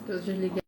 Eu desliguei.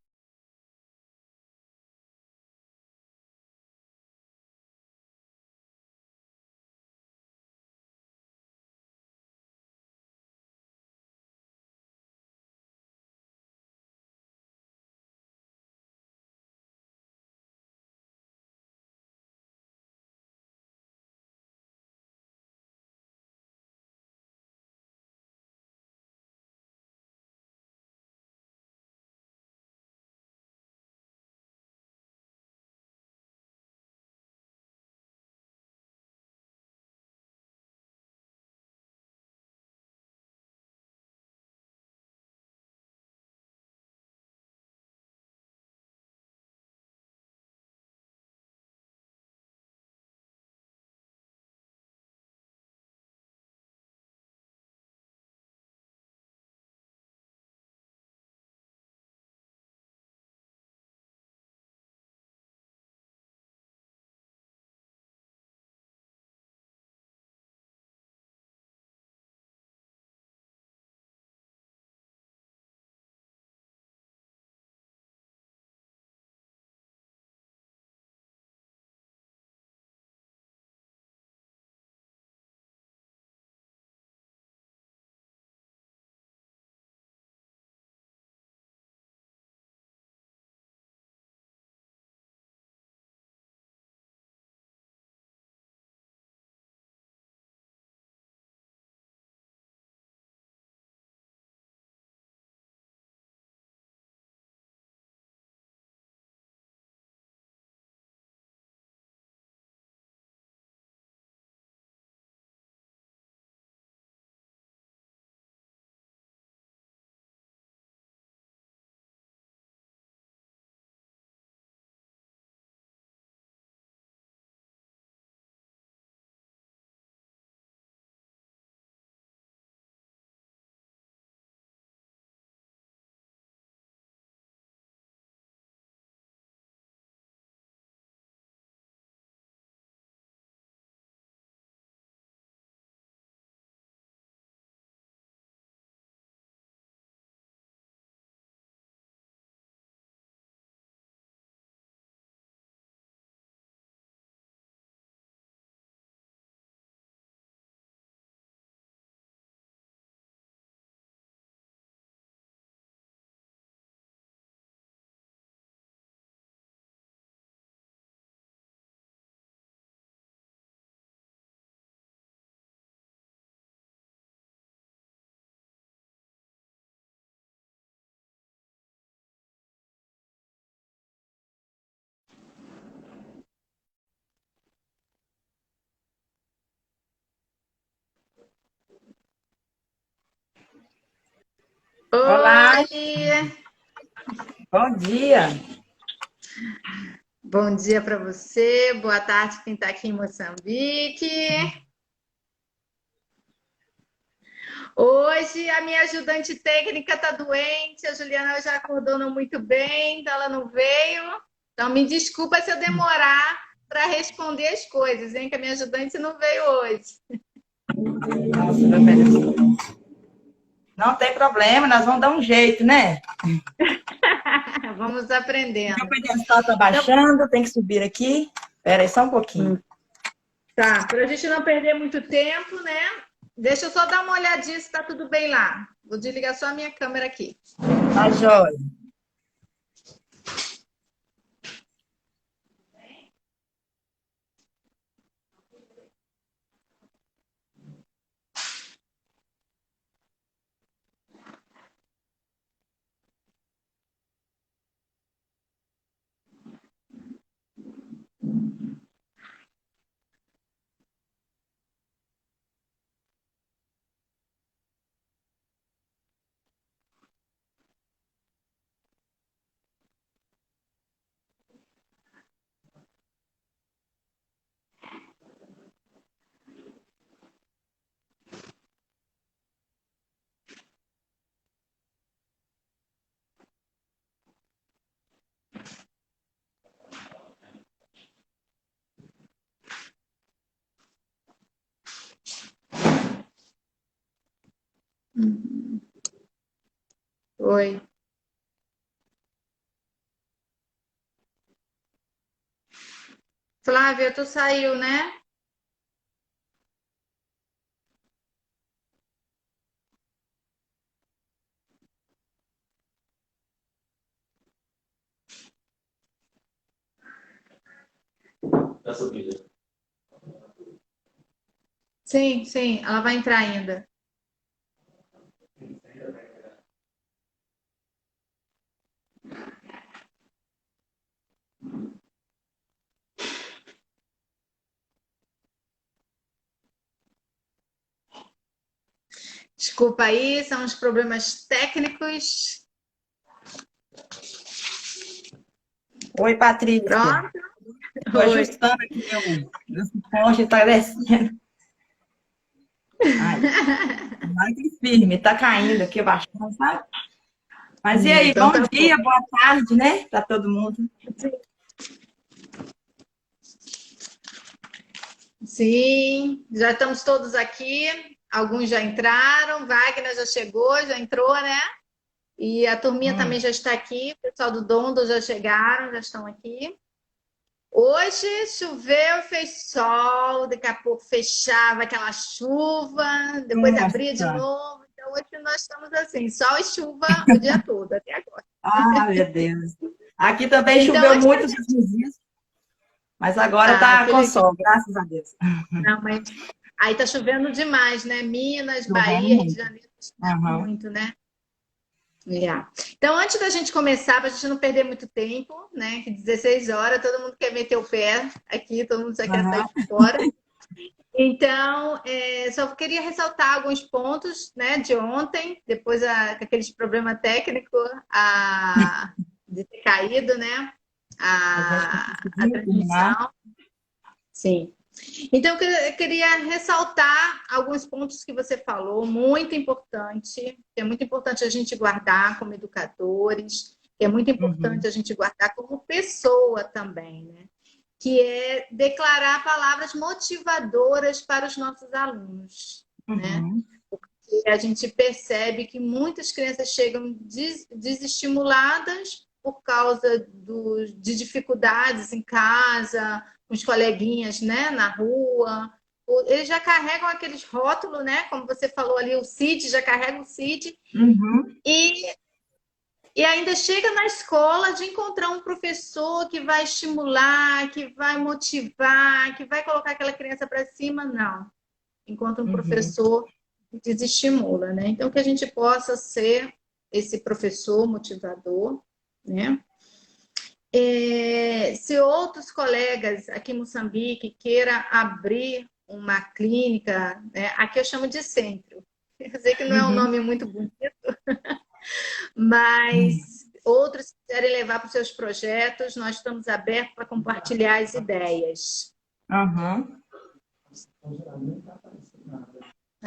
Olá, Oi! bom dia. Bom dia para você, boa tarde quem está aqui em Moçambique. Hoje a minha ajudante técnica está doente, a Juliana já acordou não muito bem, então ela não veio. Então me desculpa se eu demorar para responder as coisas, hein? Que a minha ajudante não veio hoje. Nossa, meu Deus. Não tem problema, nós vamos dar um jeito, né? Vamos Meu aprendendo. pedestal está Então, baixando, tem que subir aqui. Espera aí só um pouquinho. tá, para a gente não perder muito tempo, né? Deixa eu só dar uma olhadinha se está tudo bem lá. Vou desligar só a minha câmera aqui. Tá joia. Oi. Flávia, tu saiu, né? Sim, sim, ela vai entrar ainda. Desculpa aí, são os problemas técnicos. Oi, Patrícia. Pronto? Estou Oi. ajustando aqui meu suporte, está descendo. Ai, vai que firme, está caindo aqui baixando, sabe? Mas e aí, Então bom tá bom. dia, boa tarde, né? Para todo mundo. Sim, já estamos todos aqui. Alguns já entraram, Wagner já chegou, já entrou, né? E a turminha também Hum. já está aqui. O pessoal do Dondo já chegaram, já estão aqui. Hoje choveu, fez sol, daqui a pouco fechava aquela chuva, depois abria de Nossa. novo. Então hoje nós estamos assim, sol e chuva o dia todo, até agora. Ah, meu Deus. Aqui também Então, choveu antes da muito gente. esses dias, mas agora Ah, tá que com legal. sol, graças a Deus. Não, mas aí tá chovendo demais, né? Minas, Chovendo Bahia, Rio de muito. Janeiro, tá chovendo Aham. muito, né? Yeah. Então, antes da gente começar, para a gente não perder muito tempo, né? Que 16 horas, todo mundo quer meter o pé aqui, todo mundo já quer sair Aham. por fora. Então, só queria ressaltar alguns pontos, né, de ontem, depois com aqueles problemas técnicos de ter caído, né, A gente a conseguiu terminar. transmissão. Sim. Então, eu queria ressaltar alguns pontos que você falou, muito importante, que é muito importante a gente guardar como educadores, que é muito importante Uhum. a gente guardar como pessoa também, né? Que é declarar palavras motivadoras para os nossos alunos, né? Uhum. E a gente percebe que muitas crianças chegam desestimuladas por causa de dificuldades em casa, com os coleguinhas, né, na rua. Eles já carregam aqueles rótulos, né? Como você falou ali, o CID, já carrega o CID. Uhum. E e ainda chega na escola de encontrar um professor que vai estimular, que vai motivar, que vai colocar aquela criança para cima, não. Encontra um Uhum. professor que desestimula, né? Então, que a gente possa ser esse professor motivador, né? Se outros colegas aqui em Moçambique queiram abrir uma clínica, né? Aqui eu chamo de centro. Eu sei que não é um Uhum. nome muito bonito, mas outros quiserem levar para os seus projetos, nós estamos abertos para compartilhar as ideias. Aham.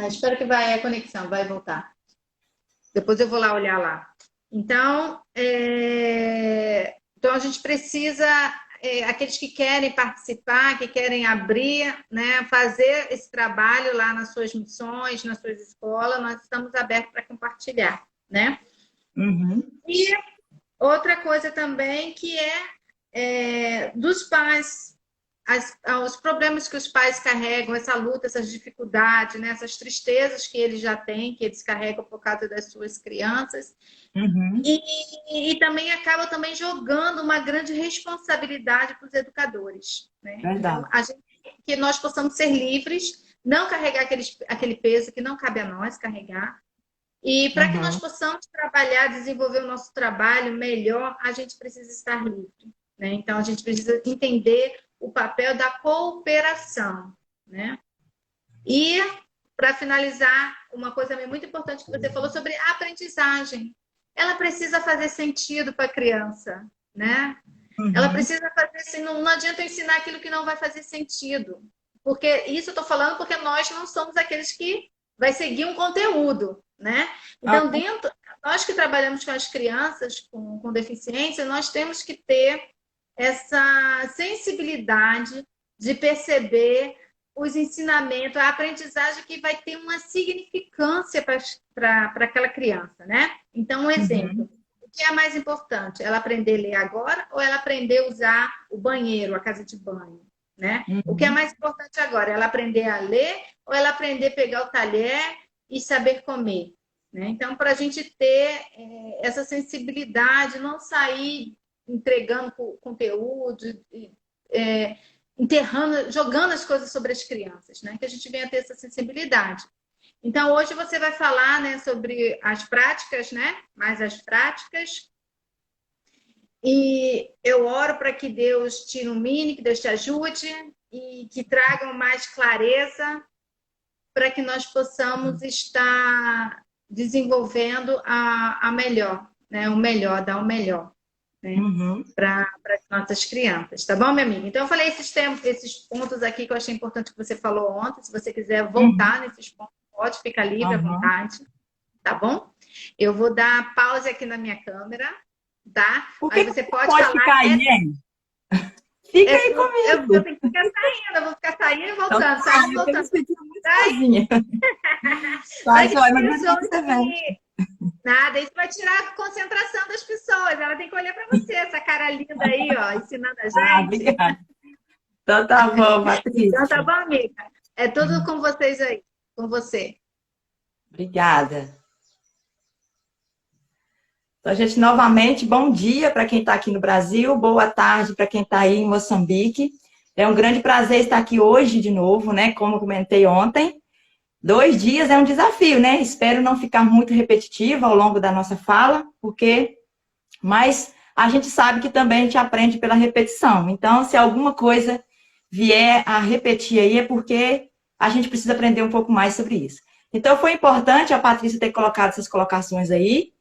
Espero que vai a conexão, vai voltar. Depois eu vou lá olhar lá. Então, então a gente precisa, aqueles que querem participar, que querem abrir, né, fazer esse trabalho lá nas suas missões, nas suas escolas, nós estamos abertos para compartilhar, né? Uhum. E outra coisa também que dos pais, os problemas que os pais carregam, essa luta, essas dificuldades, né, essas tristezas que eles já têm, que eles carregam por causa das suas crianças, Uhum. e também acaba também jogando uma grande responsabilidade para os educadores, né? Então, Verdade. que nós possamos ser livres, não carregar aquele peso que não cabe a nós carregar, e para que nós Uhum. possamos trabalhar, desenvolver o nosso trabalho melhor, a gente precisa estar livre, né? Então, a gente precisa entender o papel da cooperação, né? E, para finalizar, uma coisa também muito importante que você falou sobre a aprendizagem. Ela precisa fazer sentido para a criança, né? Ela Uhum. precisa fazer assim, não adianta eu ensinar aquilo que não vai fazer sentido. Porque isso eu estou falando porque nós não somos aqueles que vai seguir um conteúdo, né? Ah, Então, nós que trabalhamos com as crianças com deficiência, nós temos que ter essa sensibilidade de perceber os ensinamentos, a aprendizagem que vai ter uma significância para aquela criança, né? Então, um uhum. exemplo. O que é mais importante? Ela aprender a ler agora ou ela aprender a usar o banheiro, a casa de banho? né? O que é mais importante agora? Ela aprender a ler ou ela aprender a pegar o talher e saber comer? Né? Então, para a gente ter essa sensibilidade, não sair entregando conteúdo, enterrando, jogando as coisas sobre as crianças, né? Que a gente venha ter essa sensibilidade. Então, hoje você vai falar, né, sobre as práticas, né? Mais as práticas. E eu oro para que Deus te ilumine, que Deus te ajude e que tragam mais clareza para que nós possamos estar desenvolvendo a melhor, né? O melhor, dar o melhor, né? Para as nossas crianças. Tá bom, minha amiga? Então, eu falei esses pontos aqui que eu achei importante que você falou ontem. Se você quiser voltar nesses pontos, pode ficar livre à vontade. Tá bom? Eu vou dar pause aqui na minha câmera, tá? Aí você pode falar... ficar aí, hein? Fica aí comigo. Eu tenho que ficar saindo, eu vou ficar saindo e voltando, então, saindo e voltando. Mas você vê. Nada, isso vai tirar a concentração das pessoas. Ela tem que olhar para você, essa cara linda aí, ó, ensinando a gente. Obrigada. Então tá bom, Patrícia. Então tá bom, amiga. É tudo com vocês aí, com você. Obrigada. Então, gente, novamente, bom dia para quem está aqui no Brasil, boa tarde para quem está aí em Moçambique. É um grande prazer estar aqui hoje de novo, né? Como eu comentei ontem. 2 dias é um desafio, né? Espero não ficar muito repetitiva ao longo da nossa fala, mas a gente sabe que também a gente aprende pela repetição. Então, se alguma coisa vier a repetir aí, é porque a gente precisa aprender um pouco mais sobre isso. Então, foi importante a Patrícia ter colocado essas colocações aí.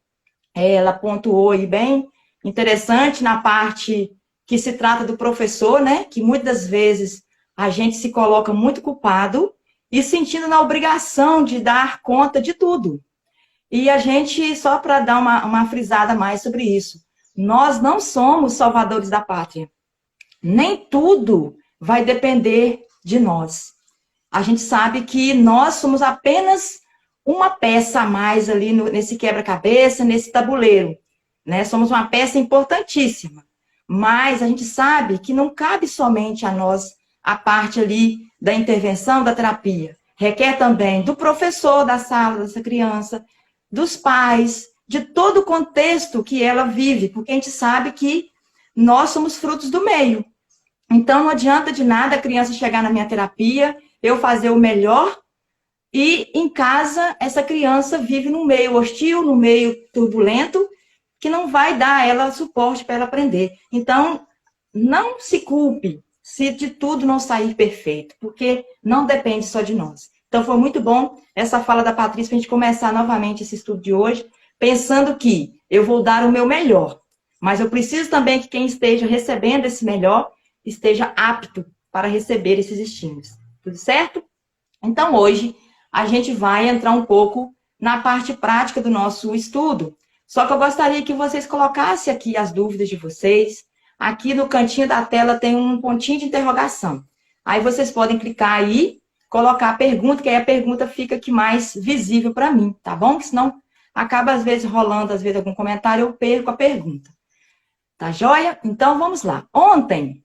Ela pontuou aí bem interessante na parte que se trata do professor, né? Que muitas vezes a gente se coloca muito culpado e sentindo na obrigação de dar conta de tudo. E a gente, só para dar uma frisada mais sobre isso, nós não somos salvadores da pátria. Nem tudo vai depender de nós. A gente sabe que nós somos apenas uma peça a mais ali nesse quebra-cabeça, nesse tabuleiro, né? Somos uma peça importantíssima, mas a gente sabe que não cabe somente a nós a parte ali da intervenção, da terapia. Requer também do professor da sala dessa criança, dos pais, de todo o contexto que ela vive, porque a gente sabe que nós somos frutos do meio. Então, não adianta de nada a criança chegar na minha terapia, eu fazer o melhor, e em casa, essa criança vive num meio hostil, num meio turbulento, que não vai dar a ela suporte para ela aprender. Então, não se culpe se de tudo não sair perfeito, porque não depende só de nós. Então, foi muito bom essa fala da Patrícia para a gente começar novamente esse estudo de hoje, pensando que eu vou dar o meu melhor, mas eu preciso também que quem esteja recebendo esse melhor esteja apto para receber esses estímulos. Tudo certo? Então, hoje, a gente vai entrar um pouco na parte prática do nosso estudo. Só que eu gostaria que vocês colocassem aqui as dúvidas de vocês. Aqui no cantinho da tela tem um pontinho de interrogação. Aí vocês podem clicar aí, colocar a pergunta, que aí a pergunta fica aqui mais visível para mim, tá bom? Porque senão acaba às vezes rolando, às vezes algum comentário, eu perco a pergunta. Tá joia? Então vamos lá. Ontem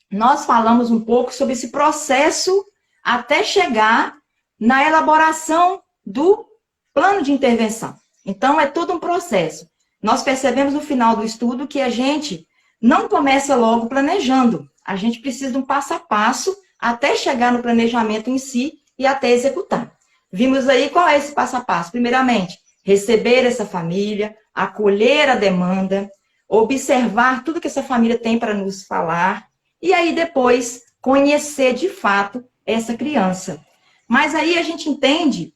nós falamos um pouco sobre esse processo até chegar na elaboração do plano de intervenção. Então, é todo um processo. Nós percebemos no final do estudo que a gente não começa logo planejando. A gente precisa de um passo a passo até chegar no planejamento em si e até executar. Vimos aí qual é esse passo a passo. Primeiramente, receber essa família, acolher a demanda, observar tudo que essa família tem para nos falar e aí depois conhecer de fato essa criança. Mas aí a gente entende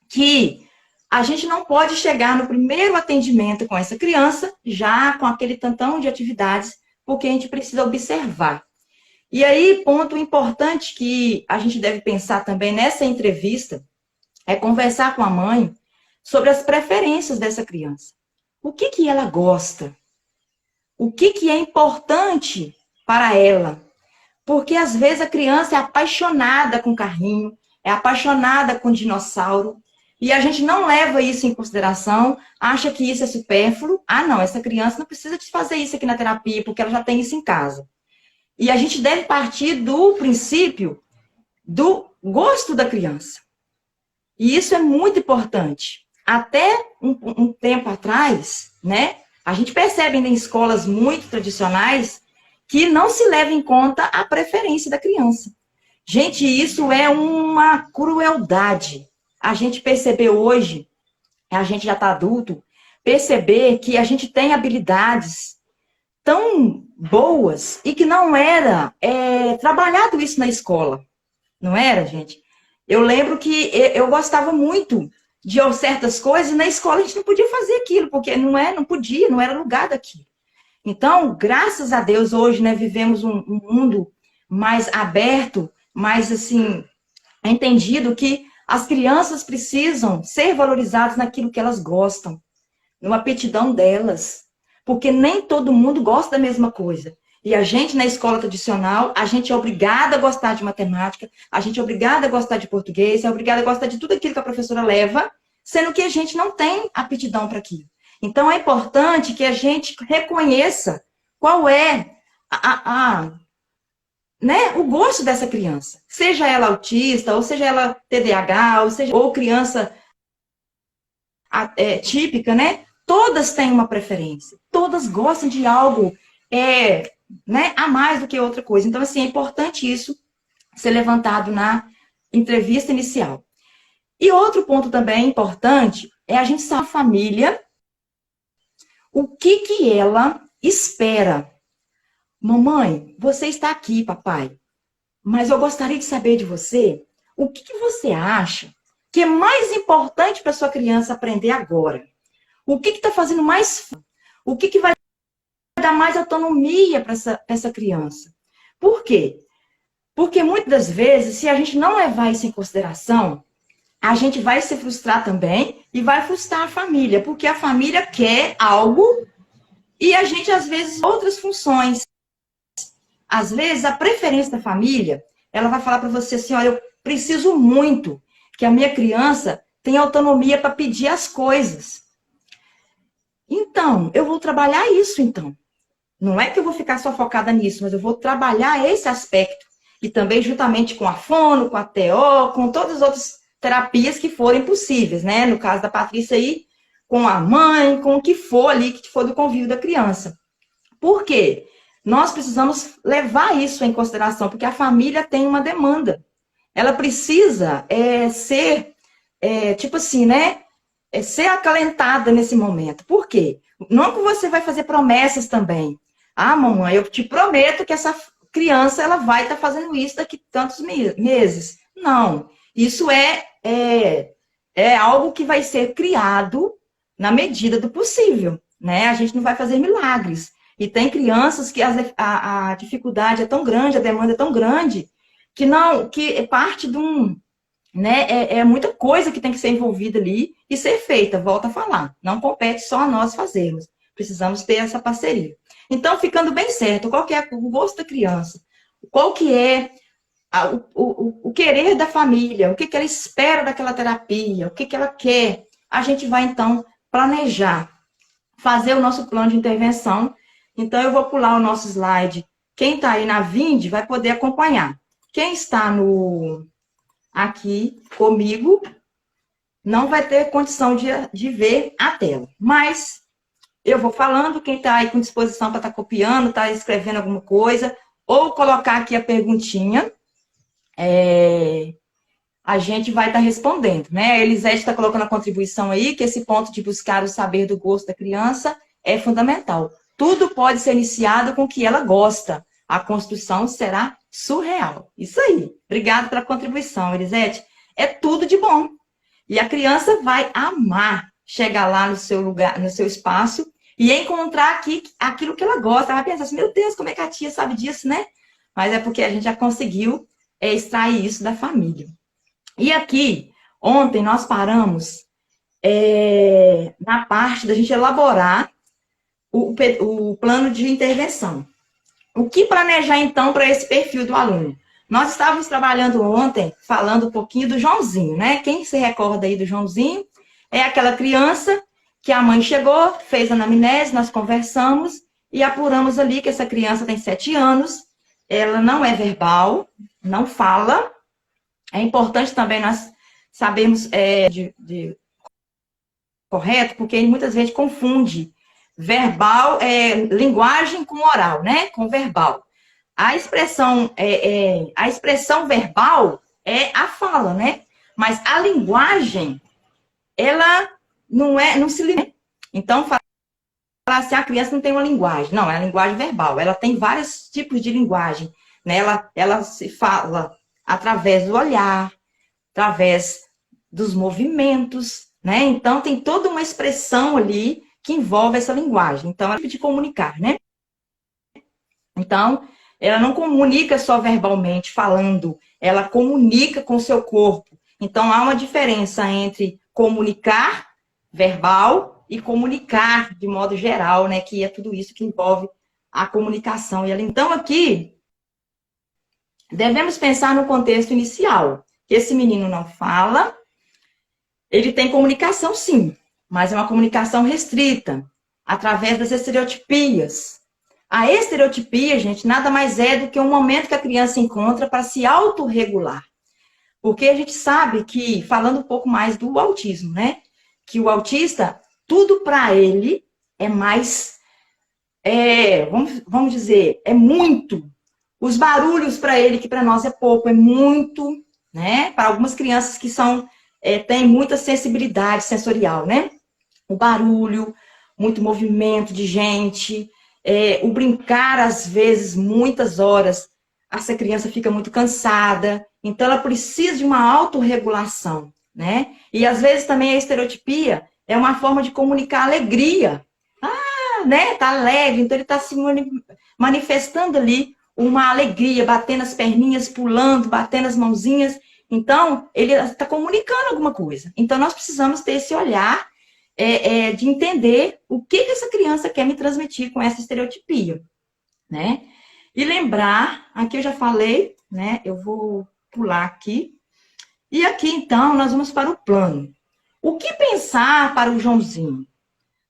que a gente não pode chegar no primeiro atendimento com essa criança, já com aquele tantão de atividades, porque a gente precisa observar. E aí, ponto importante que a gente deve pensar também nessa entrevista, é conversar com a mãe sobre as preferências dessa criança. O que ela gosta? O que é importante para ela? Porque às vezes a criança é apaixonada com carrinho, é apaixonada com dinossauro, e a gente não leva isso em consideração, acha que isso é supérfluo. Ah, não, essa criança não precisa de fazer isso aqui na terapia, porque ela já tem isso em casa. E a gente deve partir do princípio do gosto da criança. E isso é muito importante. Até um tempo atrás, né, a gente percebe em escolas muito tradicionais que não se leva em conta a preferência da criança. Gente, isso é uma crueldade. A gente percebeu hoje, a gente já está adulto, perceber que a gente tem habilidades tão boas e que não era trabalhado isso na escola. Não era, gente? Eu lembro que eu gostava muito de certas coisas e na escola a gente não podia fazer aquilo, porque não podia, não era lugar daquilo. Então, graças a Deus, hoje, né, vivemos um mundo mais aberto, mais, assim, entendido que as crianças precisam ser valorizadas naquilo que elas gostam, numa aptidão delas, porque nem todo mundo gosta da mesma coisa. E a gente, na escola tradicional, a gente é obrigada a gostar de matemática, a gente é obrigada a gostar de português, é obrigada a gostar de tudo aquilo que a professora leva, sendo que a gente não tem aptidão para aquilo. Então, é importante que a gente reconheça qual é né, o gosto dessa criança. Seja ela autista, ou seja ela TDAH, ou criança típica, né? Todas têm uma preferência. Todas gostam de algo né, a mais do que outra coisa. Então, assim, é importante isso ser levantado na entrevista inicial. E outro ponto também importante é a gente saber a família o que ela espera. Mamãe, você está aqui, papai, mas eu gostaria de saber de você o que você acha que é mais importante para sua criança aprender agora. O que está fazendo mais... O que vai dar mais autonomia para essa criança. Por quê? Porque muitas das vezes, se a gente não levar isso em consideração, a gente vai se frustrar também e vai frustrar a família, porque a família quer algo e a gente, às vezes, outras funções. Às vezes, a preferência da família, ela vai falar para você assim, olha, eu preciso muito que a minha criança tenha autonomia para pedir as coisas. Então, eu vou trabalhar isso, então. Não é que eu vou ficar só focada nisso, mas eu vou trabalhar esse aspecto. E também juntamente com a fono, com a TO, com todas as outras terapias que forem possíveis, né? No caso da Patrícia aí, com a mãe, com o que for ali, que for do convívio da criança. Por quê? Nós precisamos levar isso em consideração, porque a família tem uma demanda. Ela precisa ser, tipo assim, né? Ser acalentada nesse momento. Por quê? Não que você vai fazer promessas também. Ah, mamãe, eu te prometo que essa criança ela vai estar fazendo isso daqui tantos meses. Não. Isso é algo que vai ser criado na medida do possível, né? A gente não vai fazer milagres. E tem crianças que a dificuldade é tão grande, a demanda é tão grande, que é parte de né? É muita coisa que tem que ser envolvida ali e ser feita, volta a falar. Não compete só a nós fazermos. Precisamos ter essa parceria. Então, ficando bem certo, qual que é o gosto da criança? Qual que é o querer da família? O que ela espera daquela terapia? O que ela quer? A gente vai, então, planejar, fazer o nosso plano de intervenção. Então, eu vou pular o nosso slide. Quem está aí na Vind vai poder acompanhar. Quem está aqui comigo não vai ter condição de ver a tela. Mas eu vou falando, quem está aí com disposição para estar copiando, está escrevendo alguma coisa, ou colocar aqui a perguntinha, a gente vai estar respondendo, né? A Elisete está colocando a contribuição aí, que esse ponto de buscar o saber do gosto da criança é fundamental. Tudo pode ser iniciado com o que ela gosta. A construção será surreal. Isso aí. Obrigada pela contribuição, Elisete. É tudo de bom. E a criança vai amar chegar lá no seu lugar, no seu espaço e encontrar aqui aquilo que ela gosta. Ela vai pensar assim, meu Deus, como é que a tia sabe disso, né? Mas é porque a gente já conseguiu extrair isso da família. E aqui, ontem nós paramos na parte da gente elaborar o plano de intervenção. O que planejar, então, para esse perfil do aluno? Nós estávamos trabalhando ontem, falando um pouquinho do Joãozinho, né? Quem se recorda aí do Joãozinho? É aquela criança que a mãe chegou, fez a anamnese, nós conversamos e apuramos ali que essa criança tem 7 anos, ela não é verbal, não fala. É importante também nós sabermos correto, porque muitas vezes confunde verbal, linguagem com oral, né? Com verbal. A expressão verbal é a fala, né? Mas a linguagem, ela não se limita. Então, falar assim, a criança não tem uma linguagem. Não, é a linguagem verbal. Ela tem vários tipos de linguagem, né? Ela se fala através do olhar, através dos movimentos, né? Então, tem toda uma expressão ali que envolve essa linguagem. Então, é tipo de comunicar, né? Então, ela não comunica só verbalmente, falando, ela comunica com o seu corpo. Então, há uma diferença entre comunicar verbal e comunicar de modo geral, né? Que é tudo isso que envolve a comunicação. Então, aqui, devemos pensar no contexto inicial. Que esse menino não fala, ele tem comunicação, sim, mas é uma comunicação restrita, através das estereotipias. A estereotipia, gente, nada mais é do que um momento que a criança encontra para se autorregular. Porque a gente sabe que, falando um pouco mais do autismo, né? Que o autista, tudo para ele é mais, vamos dizer, é muito. Os barulhos para ele, que para nós é pouco, é muito, né? Para algumas crianças que têm muita sensibilidade sensorial, né? O barulho, muito movimento de gente, o brincar, às vezes, muitas horas, essa criança fica muito cansada, então ela precisa de uma autorregulação, né? E às vezes também a estereotipia é uma forma de comunicar alegria. Né? Tá alegre, então ele está se manifestando ali uma alegria, batendo as perninhas, pulando, batendo as mãozinhas. Então, ele está comunicando alguma coisa. Então, nós precisamos ter esse olhar de entender o que essa criança quer me transmitir com essa estereotipia, né? E lembrar, aqui eu já falei, né? Eu vou pular aqui. E aqui, então, nós vamos para o plano. O que pensar para o Joãozinho?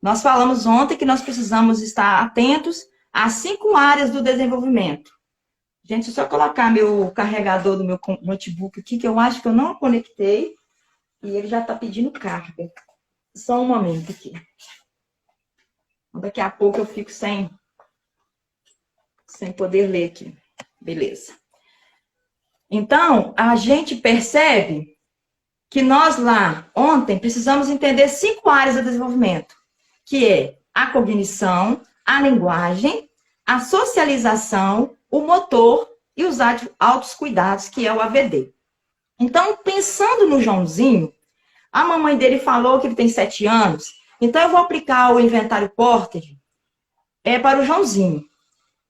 Nós falamos ontem que nós precisamos estar atentos às 5 áreas do desenvolvimento. Gente, se eu só colocar meu carregador do meu notebook aqui, que eu acho que eu não conectei, e ele já está pedindo carga. Só um momento aqui. Daqui a pouco eu fico sem poder ler aqui. Beleza. Então, a gente percebe que nós lá, ontem, precisamos entender 5 áreas do desenvolvimento, que é a cognição, a linguagem, a socialização, o motor e os altos cuidados, que é o AVD. Então, pensando no Joãozinho, a mamãe dele falou que ele tem 7 anos, então eu vou aplicar o inventário Portage para o Joãozinho.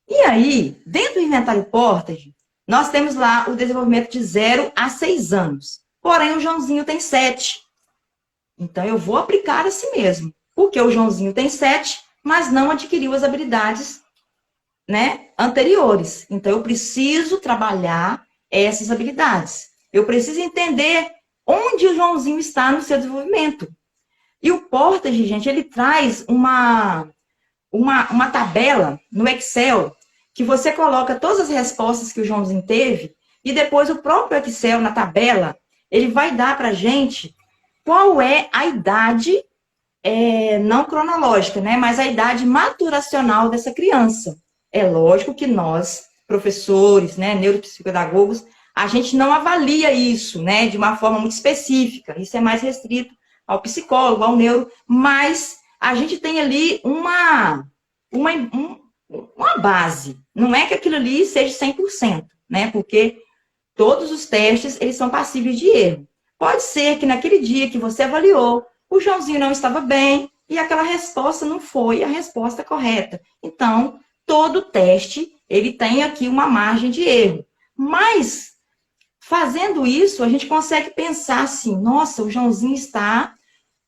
E aí, dentro do inventário Portage, nós temos lá o desenvolvimento de 0 a 6 anos. Porém, o Joãozinho tem 7. Então, eu vou aplicar assim mesmo. Porque o Joãozinho tem 7, mas não adquiriu as habilidades, né, anteriores. Então, eu preciso trabalhar essas habilidades. Eu preciso entender onde o Joãozinho está no seu desenvolvimento. E o Portage, gente, ele traz uma tabela no Excel que você coloca todas as respostas que o Joãozinho teve e depois o próprio Excel, na tabela, ele vai dar para a gente qual é a idade não cronológica, né? Mas a idade maturacional dessa criança. É lógico que nós, professores, né, neuropsicopedagogos, a gente não avalia isso, né, de uma forma muito específica. Isso é mais restrito ao psicólogo, ao neuro, mas a gente tem ali uma base. Não é que aquilo ali seja 100%, né? Porque todos os testes, eles são passíveis de erro. Pode ser que naquele dia que você avaliou, o Joãozinho não estava bem e aquela resposta não foi a resposta correta. Então, todo teste, ele tem aqui uma margem de erro. Mas, fazendo isso, a gente consegue pensar assim, nossa, o Joãozinho está,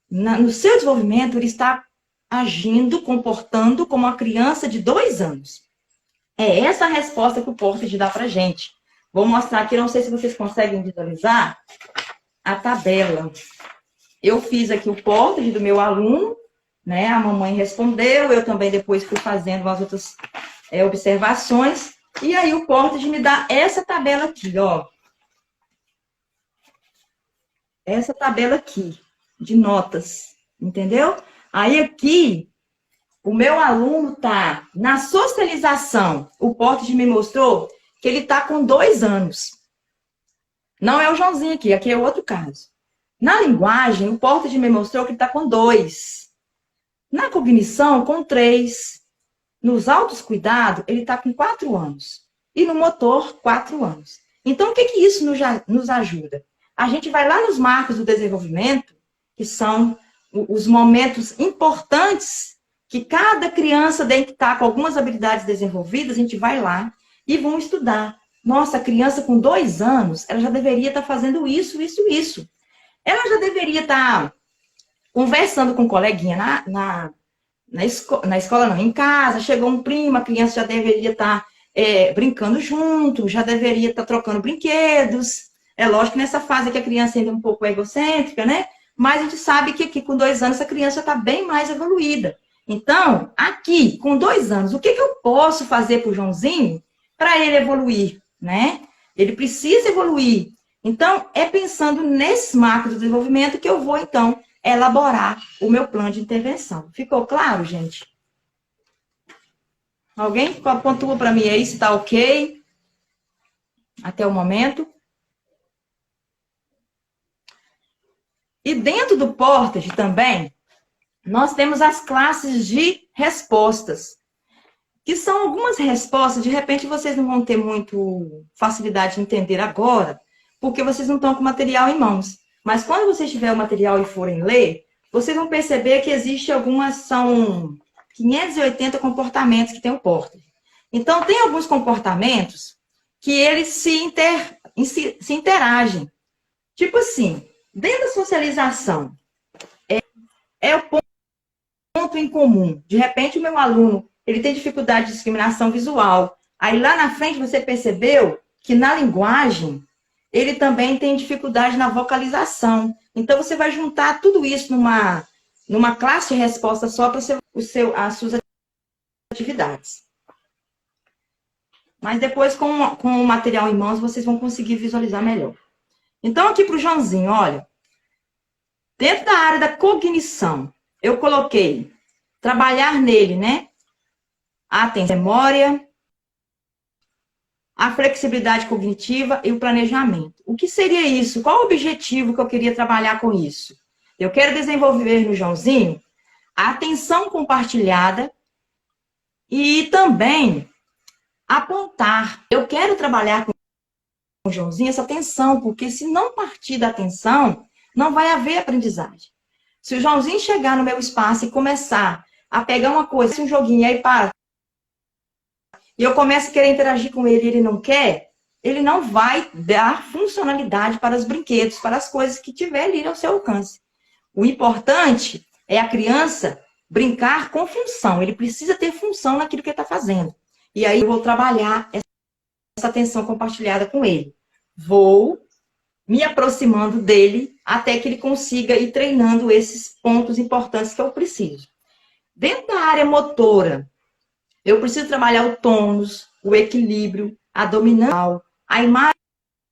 no seu desenvolvimento, ele está agindo, comportando como uma criança de 2 anos. É essa a resposta que o Portage dá pra gente. Vou mostrar aqui, não sei se vocês conseguem visualizar a tabela. Eu fiz aqui o Portage do meu aluno, né? A mamãe respondeu, eu também depois fui fazendo umas outras observações. E aí o Portage me dá essa tabela aqui, ó. Essa tabela aqui, de notas, entendeu? Aí aqui, o meu aluno tá na socialização. O Portage me mostrou que ele tá com 2 anos. Não é o Joãozinho aqui é outro caso. Na linguagem, o Portage me mostrou que ele tá com 2. Na cognição, com 3. Nos autos cuidados, ele está com 4 anos. E no motor, 4 anos. Então, o que isso nos ajuda? A gente vai lá nos marcos do desenvolvimento, que são os momentos importantes que cada criança tem que estar com algumas habilidades desenvolvidas, a gente vai lá e vão estudar. Nossa, a criança com 2 anos, ela já deveria estar fazendo isso, isso, isso. Ela já deveria estar conversando com um coleguinha na escola não, em casa, chegou um primo, a criança já deveria estar brincando junto, já deveria estar trocando brinquedos. É lógico que nessa fase que a criança ainda é um pouco egocêntrica, né? Mas a gente sabe que aqui com 2 anos a criança está bem mais evoluída. Então, aqui, com 2 anos, o que eu posso fazer para o Joãozinho para ele evoluir, né? Ele precisa evoluir. Então, é pensando nesses marcos do desenvolvimento que eu vou, então, elaborar o meu plano de intervenção. Ficou claro, gente? Alguém pontua para mim aí se está ok? Até o momento. E dentro do Portage também, nós temos as classes de respostas, que são algumas respostas, de repente vocês não vão ter muito facilidade de entender agora, porque vocês não estão com o material em mãos. Mas quando vocês tiverem o material e forem ler, vocês vão perceber que existe são 580 comportamentos que tem o Portage. Então, tem alguns comportamentos que eles se interagem. Tipo assim, dentro da socialização, é o ponto em comum. De repente, o meu aluno, ele tem dificuldade de discriminação visual. Aí, lá na frente, você percebeu que na linguagem, ele também tem dificuldade na vocalização. Então, você vai juntar tudo isso numa classe de resposta só para as suas atividades. Mas depois, com o material em mãos, vocês vão conseguir visualizar melhor. Então, aqui para o Joãozinho, olha. Dentro da área da cognição, eu coloquei trabalhar nele, né? A atenção, a memória, a flexibilidade cognitiva e o planejamento. O que seria isso? Qual o objetivo que eu queria trabalhar com isso? Eu quero desenvolver no Joãozinho a atenção compartilhada e também apontar. Eu quero trabalhar com o Joãozinho essa atenção, porque se não partir da atenção, não vai haver aprendizagem. Se o Joãozinho chegar no meu espaço e começar a pegar uma coisa, um joguinho, aí para, e eu começo a querer interagir com ele e ele não quer, ele não vai dar funcionalidade para os brinquedos, para as coisas que tiver ali ao seu alcance. O importante é a criança brincar com função. Ele precisa ter função naquilo que ele está fazendo. E aí eu vou trabalhar essa atenção compartilhada com ele. Vou me aproximando dele até que ele consiga ir treinando esses pontos importantes que eu preciso. Dentro da área motora, eu preciso trabalhar o tônus, o equilíbrio, a dominância, a imagem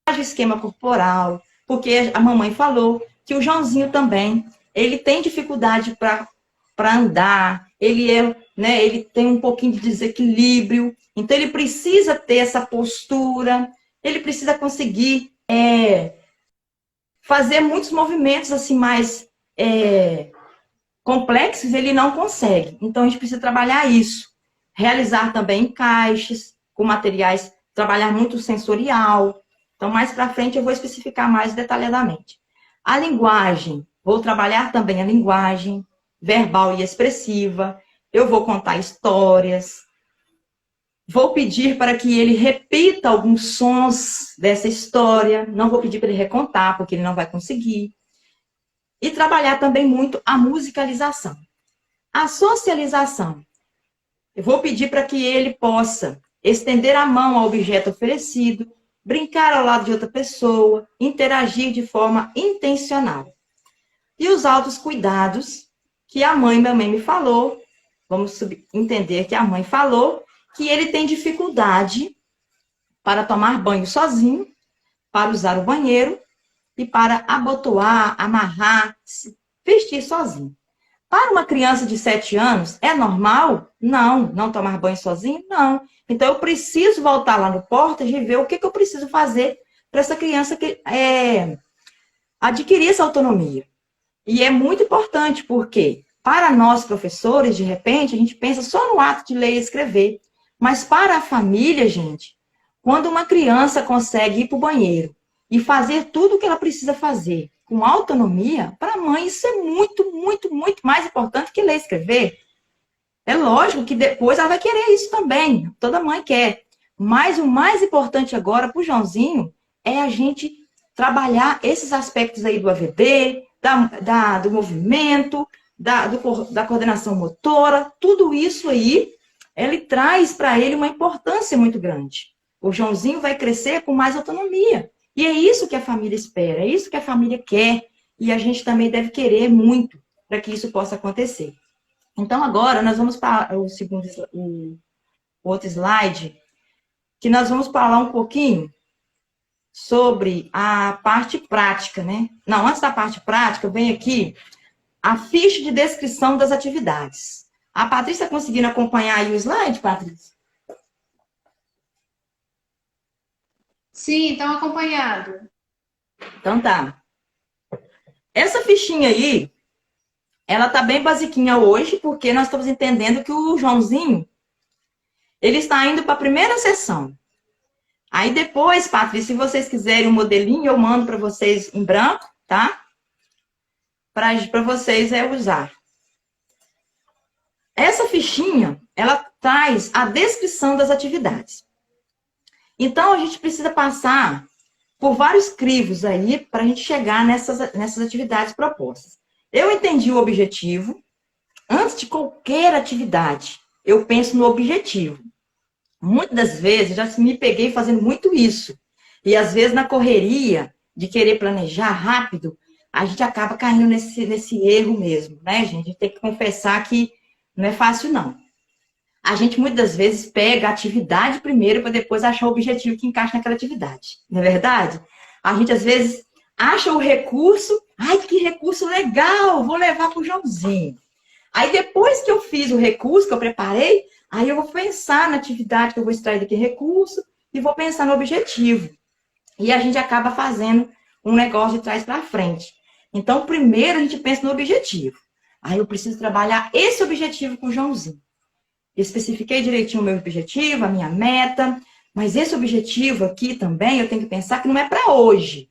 do esquema corporal, porque a mamãe falou que o Joãozinho também, ele tem dificuldade para andar, ele tem um pouquinho de desequilíbrio, então ele precisa ter essa postura, ele precisa conseguir fazer muitos movimentos assim mais complexos, ele não consegue. Então a gente precisa trabalhar isso. Realizar também encaixes com materiais, trabalhar muito sensorial. Então, mais para frente, eu vou especificar mais detalhadamente. A linguagem, vou trabalhar também a linguagem verbal e expressiva. Eu vou contar histórias. Vou pedir para que ele repita alguns sons dessa história. Não vou pedir para ele recontar, porque ele não vai conseguir. E trabalhar também muito a musicalização. A socialização. Eu vou pedir para que ele possa estender a mão ao objeto oferecido, brincar ao lado de outra pessoa, interagir de forma intencional. E os altos cuidados que a mãe também me falou, vamos entender que a mãe falou que ele tem dificuldade para tomar banho sozinho, para usar o banheiro e para abotoar, amarrar, vestir sozinho. Para uma criança de 7 anos, é normal? Não. Não tomar banho sozinho? Não. Então, eu preciso voltar lá no Portas e ver o que eu preciso fazer para essa criança adquirir essa autonomia. E é muito importante, porque para nós, professores, de repente, a gente pensa só no ato de ler e escrever. Mas para a família, gente, quando uma criança consegue ir para o banheiro e fazer tudo o que ela precisa fazer com autonomia, para a mãe isso é muito, muito, muito mais importante que ler e escrever. É lógico que depois ela vai querer isso também. Toda mãe quer. Mas o mais importante agora para o Joãozinho é a gente trabalhar esses aspectos aí do AVD, do movimento, da coordenação motora, tudo isso aí, ele traz para ele uma importância muito grande. O Joãozinho vai crescer com mais autonomia. E é isso que a família espera, é isso que a família quer. E a gente também deve querer muito para que isso possa acontecer. Então, agora, nós vamos para o outro slide, que nós vamos falar um pouquinho sobre a parte prática, né? Não, antes da parte prática, vem aqui a ficha de descrição das atividades. A Patrícia está conseguindo acompanhar aí o slide, Patrícia? Sim, estão acompanhando. Então tá. Essa fichinha aí, ela tá bem basiquinha hoje, porque nós estamos entendendo que o Joãozinho, ele está indo para a primeira sessão. Aí depois, Patrícia, se vocês quiserem um modelinho, eu mando para vocês em branco, tá? Para vocês usar. Essa fichinha, ela traz a descrição das atividades. Então, a gente precisa passar por vários crivos aí para a gente chegar nessas atividades propostas. Eu entendi o objetivo. Antes de qualquer atividade, eu penso no objetivo. Muitas das vezes, já me peguei fazendo muito isso. E às vezes, na correria de querer planejar rápido, a gente acaba caindo nesse erro mesmo, né, gente? A gente tem que confessar que não é fácil, não. A gente, muitas das vezes, pega a atividade primeiro para depois achar o objetivo que encaixa naquela atividade. Não é verdade? A gente, às vezes, acha o recurso. Ai, que recurso legal! Vou levar para o Joãozinho. Aí, depois que eu fiz o recurso, que eu preparei, aí eu vou pensar na atividade que eu vou extrair daquele recurso e vou pensar no objetivo. E a gente acaba fazendo um negócio de trás para frente. Então, primeiro a gente pensa no objetivo. Aí eu preciso trabalhar esse objetivo com o Joãozinho. Especifiquei direitinho o meu objetivo, a minha meta, mas esse objetivo aqui também eu tenho que pensar que não é para hoje.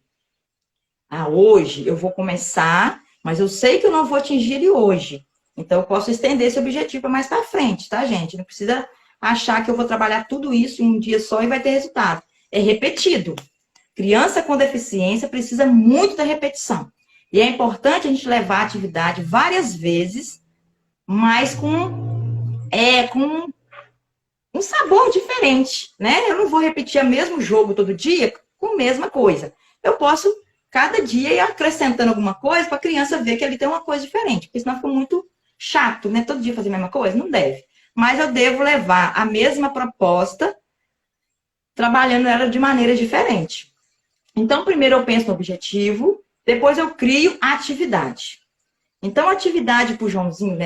Hoje eu vou começar, mas eu sei que eu não vou atingir ele hoje. Então, eu posso estender esse objetivo para mais para frente, tá, gente? Não precisa achar que eu vou trabalhar tudo isso em um dia só e vai ter resultado. É repetido. Criança com deficiência precisa muito da repetição. E é importante a gente levar a atividade várias vezes, mas com um sabor diferente, né? Eu não vou repetir o mesmo jogo todo dia com a mesma coisa. Eu posso, cada dia, ir acrescentando alguma coisa para a criança ver que ali tem uma coisa diferente, porque senão fica muito chato, né? Todo dia fazer a mesma coisa? Não deve. Mas eu devo levar a mesma proposta, trabalhando ela de maneira diferente. Então, primeiro eu penso no objetivo, depois eu crio a atividade. Então, a atividade para o Joãozinho,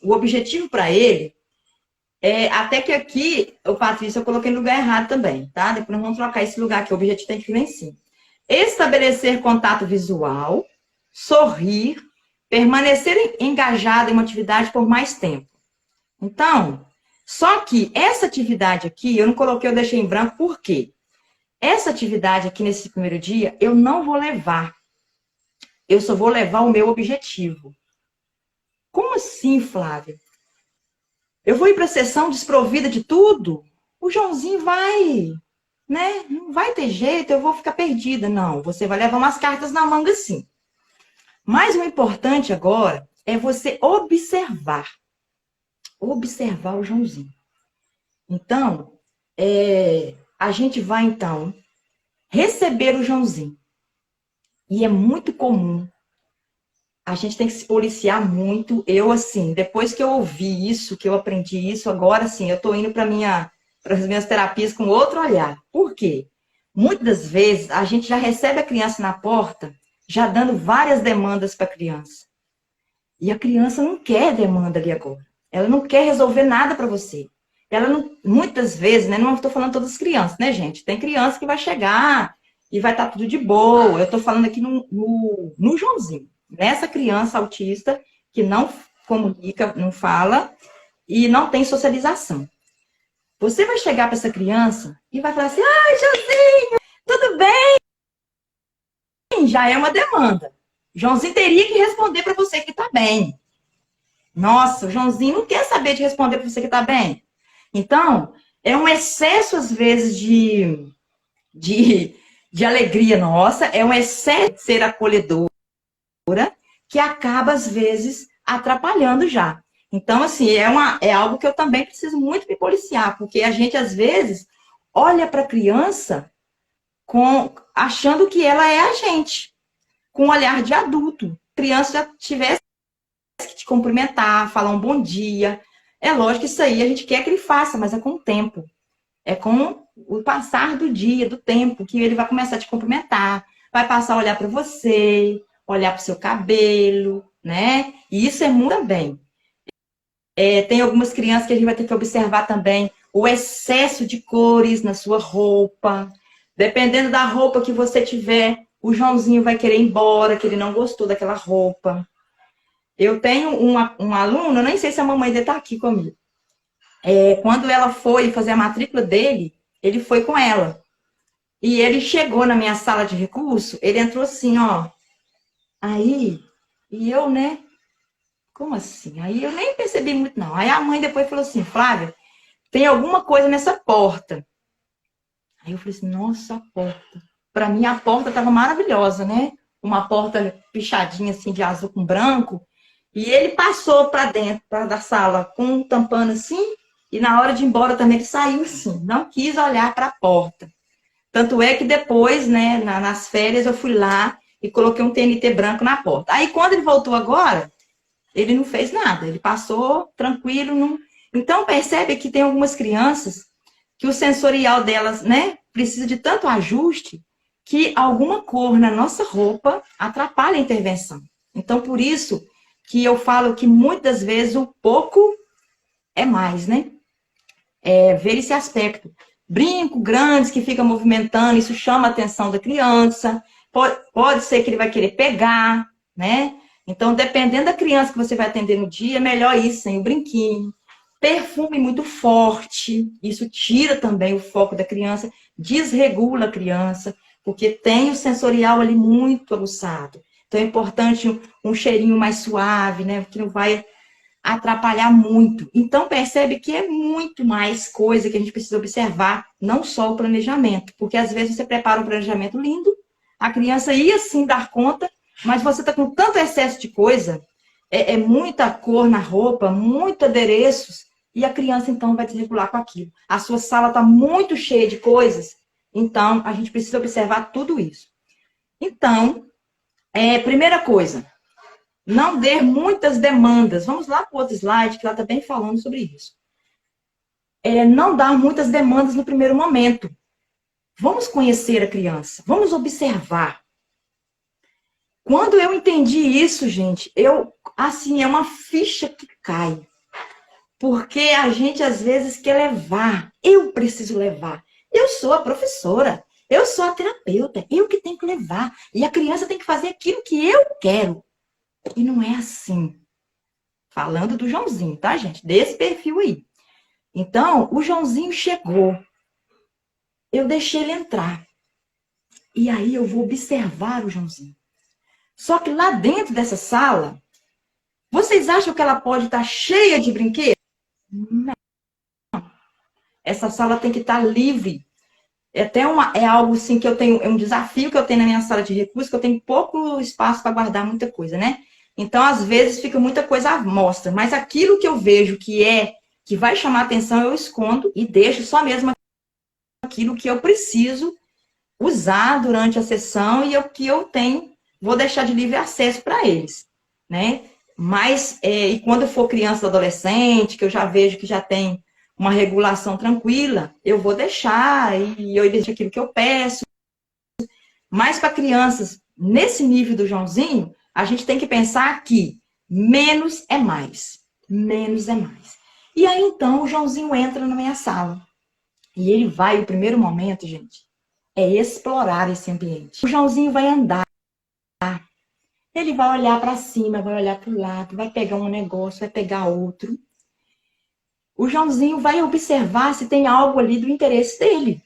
o objetivo para ele, até que aqui, Patrícia, eu coloquei no lugar errado também, tá? Depois nós vamos trocar esse lugar aqui, o objetivo tem que vir lá em cima. Estabelecer contato visual, sorrir, permanecer engajado em uma atividade por mais tempo. Então, só que essa atividade aqui, eu não coloquei, eu deixei em branco, por quê? Essa atividade aqui nesse primeiro dia, eu não vou levar. Eu só vou levar o meu objetivo. Como assim, Flávia? Eu vou ir para a sessão desprovida de tudo? O Joãozinho vai, né? Não vai ter jeito, eu vou ficar perdida. Não, você vai levar umas cartas na manga sim. Mas o importante agora é você observar. Observar o Joãozinho. Então, a gente vai, então, receber o Joãozinho. E é muito comum. A gente tem que se policiar muito. Eu, assim, depois que eu ouvi isso, que eu aprendi isso, agora, sim, eu tô indo para minha para as minhas terapias com outro olhar. Por quê? Muitas das vezes a gente já recebe a criança na porta, já dando várias demandas para a criança. E a criança não quer demanda ali agora. Ela não quer resolver nada para você. Ela não, muitas vezes, né? Não estou falando todas as crianças, né, gente? Tem criança que vai chegar e vai estar tudo de boa. Eu estou falando aqui no Joãozinho. Nessa criança autista que não comunica, não fala e não tem socialização. Você vai chegar para essa criança e vai falar assim, ai, Joãozinho, tudo bem? Já é uma demanda. Joãozinho teria que responder para você que está bem. Nossa, o Joãozinho não quer saber de responder para você que está bem. Então, é um excesso, às vezes, de alegria nossa, é um excesso de ser acolhedora que acaba, às vezes, atrapalhando já. Então, assim, é algo que eu também preciso muito me policiar, porque a gente, às vezes, olha para a criança achando que ela é a gente, com um olhar de adulto. A criança já tivesse que te cumprimentar, falar um bom dia. É lógico que isso aí a gente quer que ele faça, mas é com o tempo. É com o passar do dia, do tempo, que ele vai começar a te cumprimentar, vai passar a olhar para você, olhar para o seu cabelo, né? E isso é muito bem. Tem algumas crianças que a gente vai ter que observar também o excesso de cores na sua roupa. Dependendo da roupa que você tiver, o Joãozinho vai querer ir embora, que ele não gostou daquela roupa. Eu tenho um aluno, eu nem sei se a mamãe dele está aqui comigo. Quando ela foi fazer a matrícula dele, ele foi com ela. E ele chegou na minha sala de recurso, ele entrou assim, ó. Aí, e eu, né? Como assim? Aí eu nem percebi muito, não. Aí a mãe depois falou assim, Flávia, tem alguma coisa nessa porta. Aí eu falei assim, nossa, a porta. Para mim, a porta estava maravilhosa, né? Uma porta pichadinha, assim, de azul com branco. E ele passou para dentro da sala com um tampando assim, e na hora de ir embora também ele saiu assim, não quis olhar para a porta. Tanto é que depois, né, nas férias, eu fui lá e coloquei um TNT branco na porta. Aí quando ele voltou agora, ele não fez nada, ele passou tranquilo. Não... Então percebe que tem algumas crianças que o sensorial delas, né, precisa de tanto ajuste que alguma cor na nossa roupa atrapalha a intervenção. Então por isso que eu falo que muitas vezes o pouco é mais, né? Ver esse aspecto. Brinco grandes que fica movimentando, isso chama a atenção da criança. Pode ser que ele vai querer pegar, né? Então, dependendo da criança que você vai atender no dia, é melhor ir sem o brinquinho. Perfume muito forte, isso tira também o foco da criança, desregula a criança, porque tem o sensorial ali muito aguçado. Então, é importante um cheirinho mais suave, né? Que não vai atrapalhar muito. Então, percebe que é muito mais coisa que a gente precisa observar, não só o planejamento. Porque, às vezes, você prepara um planejamento lindo, a criança ia, sim, dar conta, mas você está com tanto excesso de coisa, muita cor na roupa, muitos adereços, e a criança, então, vai desregular com aquilo. A sua sala está muito cheia de coisas, então, a gente precisa observar tudo isso. Então, primeira coisa, não dê muitas demandas. Vamos lá para o outro slide, que ela está bem falando sobre isso. Não dar muitas demandas no primeiro momento. Vamos conhecer a criança, vamos observar. Quando eu entendi isso, gente, assim, é uma ficha que cai. Porque a gente, às vezes, quer levar. Eu preciso levar. Eu sou a professora. Eu sou a terapeuta. Eu que tenho que levar. E a criança tem que fazer aquilo que eu quero. E não é assim. Falando do Joãozinho, tá, gente? Desse perfil aí. Então, o Joãozinho chegou. Eu deixei ele entrar. E aí eu vou observar o Joãozinho. Só que lá dentro dessa sala, vocês acham que ela pode estar cheia de brinquedos? Não. Essa sala tem que estar livre. É algo assim que eu tenho, é um desafio que eu tenho na minha sala de recursos, que eu tenho pouco espaço para guardar muita coisa, né? Então, às vezes, fica muita coisa à mostra. Mas aquilo que eu vejo que vai chamar atenção, eu escondo e deixo só mesmo aquilo que eu preciso usar durante a sessão e o que eu tenho, vou deixar de livre acesso para eles, né? Mas, e quando for criança ou adolescente, que eu já vejo que já tem uma regulação tranquila, eu vou deixar e eu deixo aquilo que eu peço. Mas para crianças, nesse nível do Joãozinho, a gente tem que pensar que menos é mais. Menos é mais. E aí, então, o Joãozinho entra na minha sala. E ele vai, o primeiro momento, gente, é explorar esse ambiente. O Joãozinho vai andar. Ele vai olhar para cima, vai olhar para o lado, vai pegar um negócio, vai pegar outro. O Joãozinho vai observar se tem algo ali do interesse dele.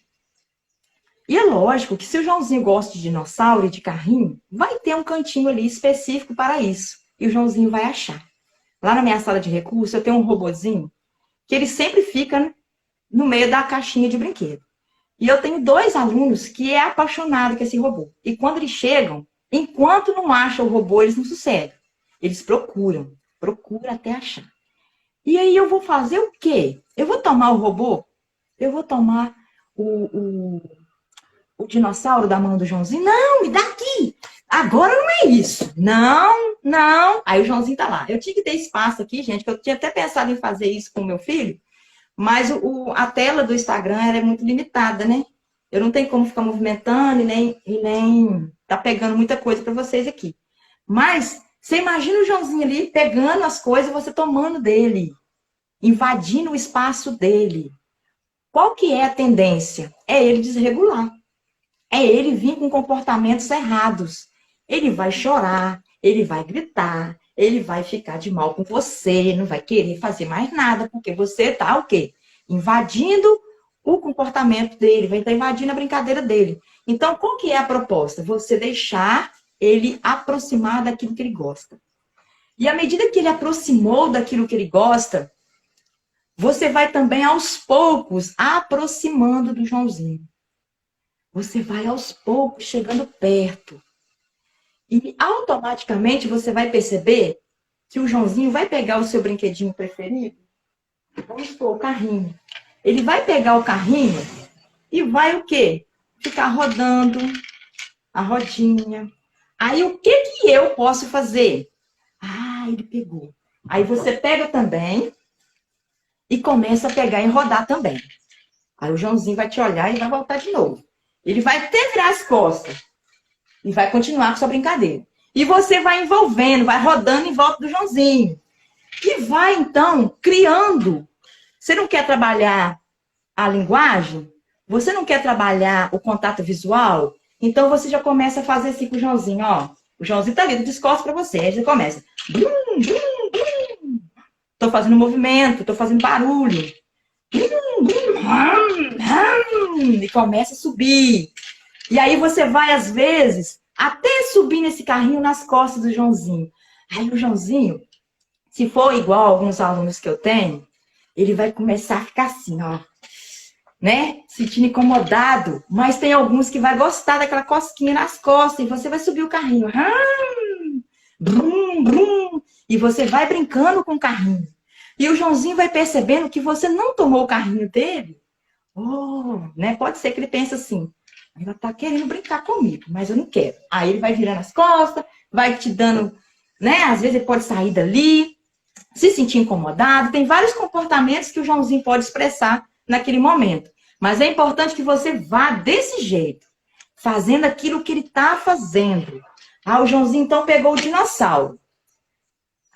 E é lógico que se o Joãozinho gosta de dinossauro e de carrinho, vai ter um cantinho ali específico para isso. E o Joãozinho vai achar. Lá na minha sala de recurso, eu tenho um robozinho que ele sempre fica no meio da caixinha de brinquedo. E eu tenho 2 alunos que é apaixonado com esse robô. E quando eles chegam, enquanto não acham o robô, eles não sossegam. Eles procuram até achar. E aí eu vou fazer o quê? Eu vou tomar o robô? Eu vou tomar o dinossauro da mão do Joãozinho? Não, me dá aqui! Agora não é isso. Não, não. Aí o Joãozinho tá lá. Eu tinha que ter espaço aqui, gente, que eu tinha até pensado em fazer isso com o meu filho, mas a tela do Instagram ela é muito limitada, né? Eu não tenho como ficar movimentando e nem tá pegando muita coisa para vocês aqui. Mas você imagina o Joãozinho ali pegando as coisas e você tomando dele, invadindo o espaço dele. Qual que é a tendência? É ele desregular. É ele vir com comportamentos errados. Ele vai chorar, ele vai gritar, ele vai ficar de mal com você, não vai querer fazer mais nada, porque você tá o quê? Invadindo o comportamento dele, vai estar invadindo a brincadeira dele. Então, qual que é a proposta? Você deixar ele aproximar daquilo que ele gosta. E à medida que ele aproximou daquilo que ele gosta, você vai também aos poucos aproximando do Joãozinho. Você vai aos poucos chegando perto. E automaticamente você vai perceber que o Joãozinho vai pegar o seu brinquedinho preferido. Vamos supor, o carrinho. Ele vai pegar o carrinho e vai o quê? Ficar rodando a rodinha. Aí o que eu posso fazer? Ah, ele pegou. Aí você pega também e começa a pegar e rodar também. Aí o Joãozinho vai te olhar e vai voltar de novo. Ele vai até virar as costas e vai continuar com sua brincadeira. E você vai envolvendo, vai rodando em volta do Joãozinho. E vai, então, criando. Você não quer trabalhar a linguagem? Você não quer trabalhar o contato visual? Então, você já começa a fazer assim com o Joãozinho, ó. O Joãozinho tá ali, de costas pra você. Aí você começa. Brum, brum, brum. Tô fazendo movimento, tô fazendo barulho. Brum, brum, hum, hum. E começa a subir. E aí você vai, às vezes, até subir nesse carrinho nas costas do Joãozinho. Aí o Joãozinho, se for igual a alguns alunos que eu tenho, ele vai começar a ficar assim, ó. Né? Sentindo incomodado. Mas tem alguns que vai gostar daquela cosquinha nas costas. E você vai subir o carrinho. Brum, brum. E você vai brincando com o carrinho. E o Joãozinho vai percebendo que você não tomou o carrinho dele. Oh, né? Pode ser que ele pense assim. Ela tá querendo brincar comigo, mas eu não quero. Aí ele vai virando as costas, vai te dando, né? Às vezes ele pode sair dali, se sentir incomodado. Tem vários comportamentos que o Joãozinho pode expressar naquele momento. Mas é importante que você vá desse jeito, fazendo aquilo que ele tá fazendo. Ah, o Joãozinho então pegou o dinossauro.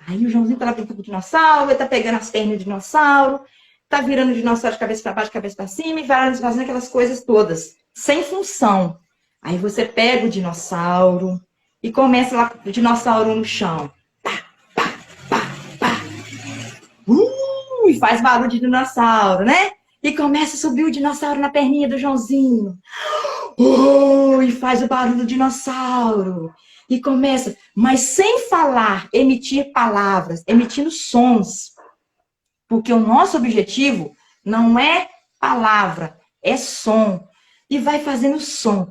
Aí o Joãozinho tá lá brincando com o dinossauro, ele tá pegando as pernas do dinossauro, tá virando o dinossauro de cabeça para baixo, cabeça para cima, e vai fazendo aquelas coisas todas, sem função. Aí você pega o dinossauro e começa lá com o dinossauro no chão. Pá, pá, pá, pá. E faz barulho de dinossauro, né? E começa a subir o dinossauro na perninha do Joãozinho. E faz o barulho do dinossauro. E começa, mas sem falar, emitir palavras, emitindo sons. Porque o nosso objetivo não é palavra, é som. E vai fazendo som,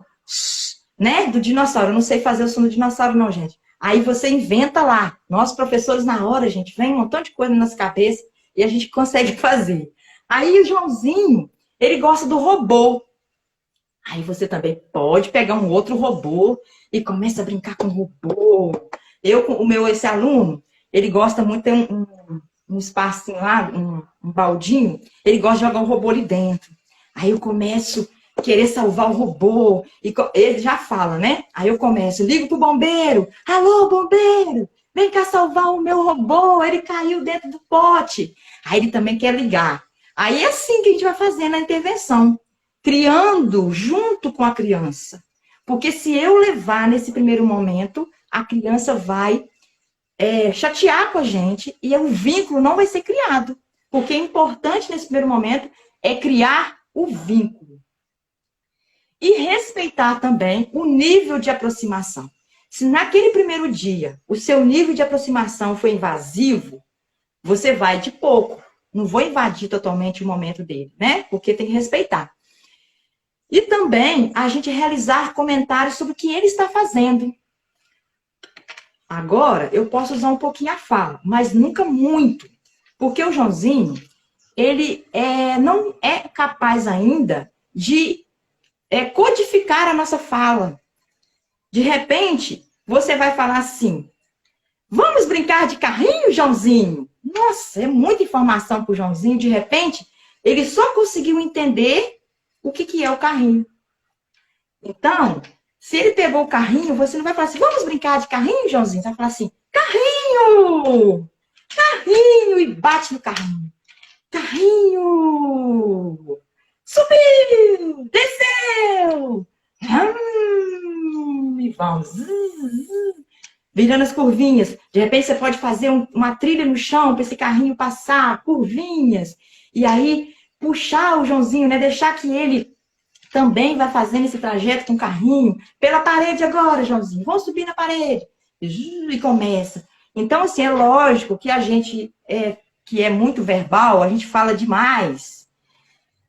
né? Do dinossauro. Eu não sei fazer o som do dinossauro, não, gente. Aí você inventa lá. Nós, professores, na hora, gente, vem um montão de coisa na nossa cabeça e a gente consegue fazer. Aí o Joãozinho, ele gosta do robô. Aí você também pode pegar um outro robô e começa a brincar com o robô. Esse aluno, ele gosta muito, tem um espacinho lá, um baldinho, ele gosta de jogar um robô ali dentro. Aí eu começo a querer salvar o robô. E ele já fala, né? Aí eu começo, ligo pro bombeiro. Alô, bombeiro! Vem cá salvar o meu robô. Ele caiu dentro do pote. Aí ele também quer ligar. Aí é assim que a gente vai fazendo a intervenção. Criando junto com a criança. Porque se eu levar nesse primeiro momento, a criança vai chatear com a gente e o vínculo não vai ser criado. Porque é importante nesse primeiro momento é criar o vínculo. E respeitar também o nível de aproximação. Se naquele primeiro dia o seu nível de aproximação foi invasivo, você vai de pouco. Não vou invadir totalmente o momento dele, né? Porque tem que respeitar. E também a gente realizar comentários sobre o que ele está fazendo. Agora, eu posso usar um pouquinho a fala, mas nunca muito. Porque o Joãozinho, ele não é capaz ainda de codificar a nossa fala. De repente, você vai falar assim, vamos brincar de carrinho, Joãozinho? Nossa, é muita informação para o Joãozinho. De repente, ele só conseguiu entender o que é o carrinho. Então, se ele pegou o carrinho, você não vai falar assim, vamos brincar de carrinho, Joãozinho? Você vai falar assim, carrinho! Carrinho! E bate no carrinho. Carrinho! Subiu! Desceu! E vamos. Virando as curvinhas. De repente, você pode fazer uma trilha no chão para esse carrinho passar, curvinhas. E aí, puxar o Joãozinho, né? Deixar que ele também vai fazendo esse trajeto com o carrinho. Pela parede agora, Joãozinho. Vamos subir na parede. E começa. Então, assim, é lógico que a gente, que é muito verbal, a gente fala demais.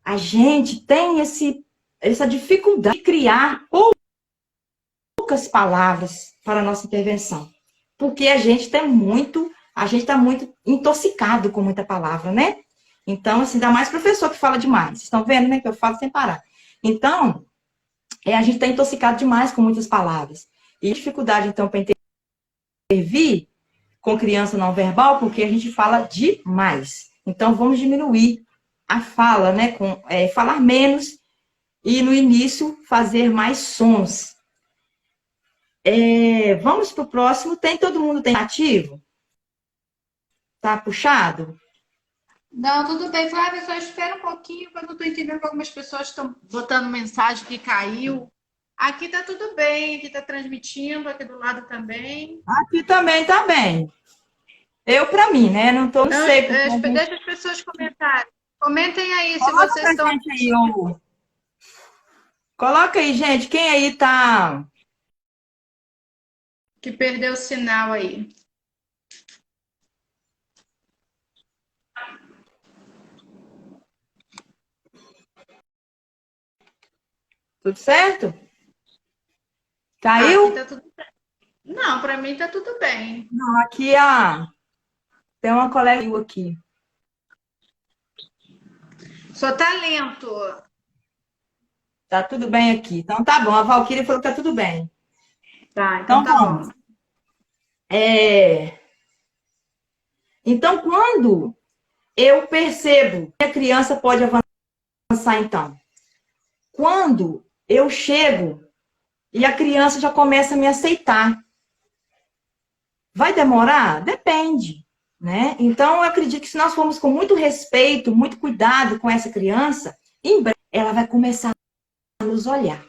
A gente tem essa dificuldade de criar poucas palavras para a nossa intervenção. Porque a gente está muito intoxicado com muita palavra, né? Então, assim, dá mais professor que fala demais. Vocês estão vendo, né? Que eu falo sem parar. Então, a gente está intoxicado demais com muitas palavras. E dificuldade, então, para intervir com criança não verbal, porque a gente fala demais. Então, vamos diminuir a fala, né? Falar menos e, no início, fazer mais sons. Vamos para o próximo. Todo mundo tem ativo? Tá puxado? Não, tudo bem, Flávia, só espera um pouquinho, que eu não estou entendendo que algumas pessoas estão botando mensagem que caiu. Aqui tá tudo bem, aqui tá transmitindo, aqui do lado também. Aqui também tá bem. Eu, para mim, né? Não sei. Deixa as pessoas comentarem. Comentem aí se Coloca vocês estão... Coloca aí, gente, quem aí tá... Que perdeu o sinal aí. Tudo certo? Caiu? Aqui tá tudo bem. Não, para mim tá tudo bem. Não, aqui tem uma colega aqui. Só tá lento. Tá tudo bem aqui. Então tá bom. A Valquíria falou que tá tudo bem. Tá, então tá bom. Então, quando eu percebo que a criança pode avançar, então? Quando eu chego e a criança já começa a me aceitar. Vai demorar? Depende, né? Então, eu acredito que se nós formos com muito respeito, muito cuidado com essa criança, em breve ela vai começar a nos olhar.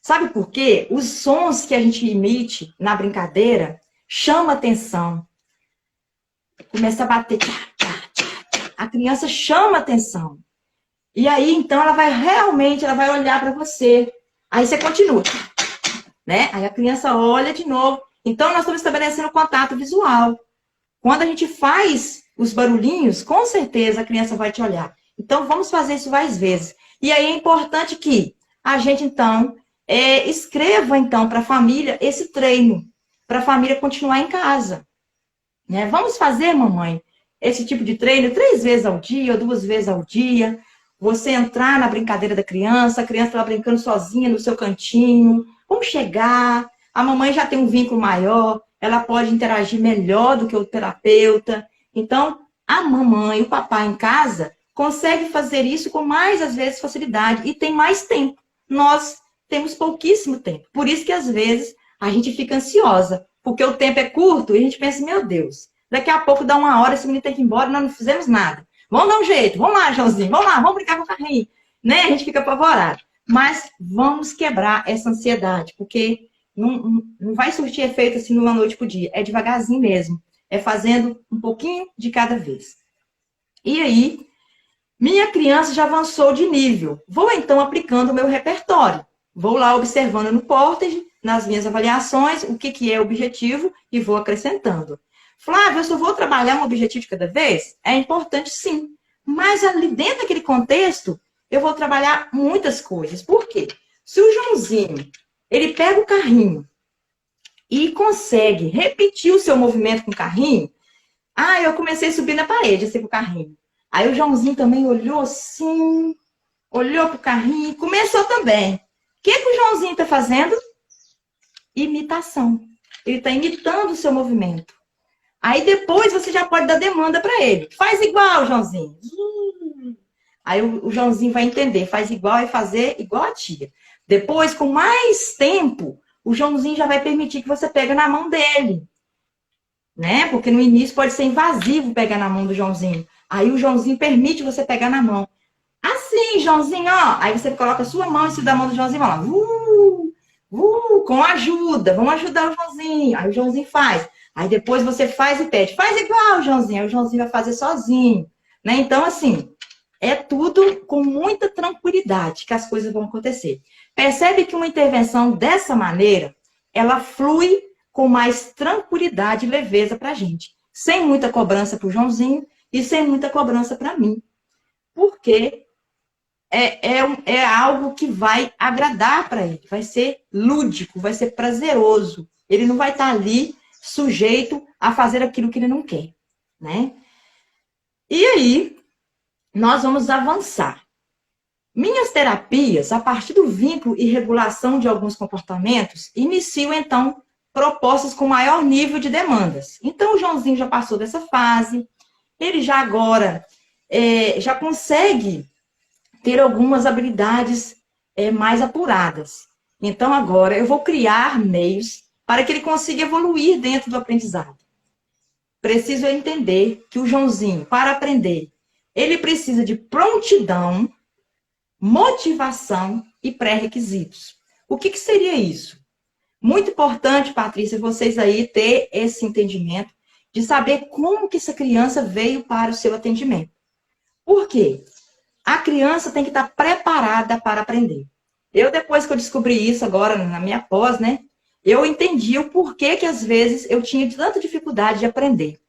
Sabe por quê? Os sons que a gente emite na brincadeira chamam atenção. Começa a bater. A criança chama atenção. E aí, então, ela vai olhar para você. Aí você continua, né? Aí a criança olha de novo. Então, nós estamos estabelecendo contato visual. Quando a gente faz os barulhinhos, com certeza a criança vai te olhar. Então, vamos fazer isso várias vezes. E aí é importante que a gente, então, escreva, então, para a família esse treino, para a família continuar em casa. Né? Vamos fazer, mamãe, esse tipo de treino 3 vezes ao dia ou 2 vezes ao dia. Você entrar na brincadeira da criança, a criança está brincando sozinha no seu cantinho. Vamos chegar, a mamãe já tem um vínculo maior, ela pode interagir melhor do que o terapeuta. Então, a mamãe e o papai em casa conseguem fazer isso com mais, às vezes, facilidade e tem mais tempo. Nós temos pouquíssimo tempo. Por isso que, às vezes, a gente fica ansiosa, porque o tempo é curto e a gente pensa, meu Deus, daqui a pouco dá 1 hora, esse menino tem que ir embora e nós não fizemos nada. Vamos dar um jeito, vamos lá, Joãozinho, vamos lá, vamos brincar com o carrinho. Né? A gente fica apavorado. Mas vamos quebrar essa ansiedade, porque não vai surtir efeito assim numa noite por dia. É devagarzinho mesmo. É fazendo um pouquinho de cada vez. E aí, minha criança já avançou de nível. Vou então aplicando o meu repertório. Vou lá observando no Portage, nas minhas avaliações, o que é o objetivo e vou acrescentando. Flávia, eu só vou trabalhar um objetivo de cada vez? É importante sim. Mas ali dentro daquele contexto, eu vou trabalhar muitas coisas. Por quê? Se o Joãozinho, ele pega o carrinho e consegue repetir o seu movimento com o carrinho, eu comecei a subir na parede assim com o carrinho. Aí o Joãozinho também olhou assim, olhou para o carrinho e começou também. O que o Joãozinho está fazendo? Imitação. Ele está imitando o seu movimento. Aí depois você já pode dar demanda para ele. Faz igual, Joãozinho. Aí o Joãozinho vai entender, faz igual e fazer igual a tia. Depois, com mais tempo, o Joãozinho já vai permitir que você pegue na mão dele. Né? Porque no início pode ser invasivo pegar na mão do Joãozinho. Aí o Joãozinho permite você pegar na mão. Assim, Joãozinho, ó. Aí você coloca a sua mão em cima da mão do Joãozinho, ó. Com ajuda. Vamos ajudar o Joãozinho. Aí o Joãozinho faz. Aí depois você faz e pede. Faz igual, Joãozinho. Aí o Joãozinho vai fazer sozinho. Né? Então, assim, é tudo com muita tranquilidade que as coisas vão acontecer. Percebe que uma intervenção dessa maneira, ela flui com mais tranquilidade e leveza para a gente. Sem muita cobrança para o Joãozinho e sem muita cobrança para mim. Porque é algo que vai agradar para ele. Vai ser lúdico, vai ser prazeroso. Ele não vai estar ali sujeito a fazer aquilo que ele não quer. Né? E aí, nós vamos avançar. Minhas terapias, a partir do vínculo e regulação de alguns comportamentos, iniciam, então, propostas com maior nível de demandas. Então, o Joãozinho já passou dessa fase, ele já agora já consegue ter algumas habilidades mais apuradas. Então, agora, eu vou criar meios para que ele consiga evoluir dentro do aprendizado. Preciso entender que o Joãozinho, para aprender, ele precisa de prontidão, motivação e pré-requisitos. O que seria isso? Muito importante, Patrícia, vocês aí ter esse entendimento de saber como que essa criança veio para o seu atendimento. Por quê? A criança tem que estar preparada para aprender. Eu, depois que eu descobri isso agora na minha pós, né? Eu entendi o porquê que às vezes eu tinha tanta dificuldade de aprender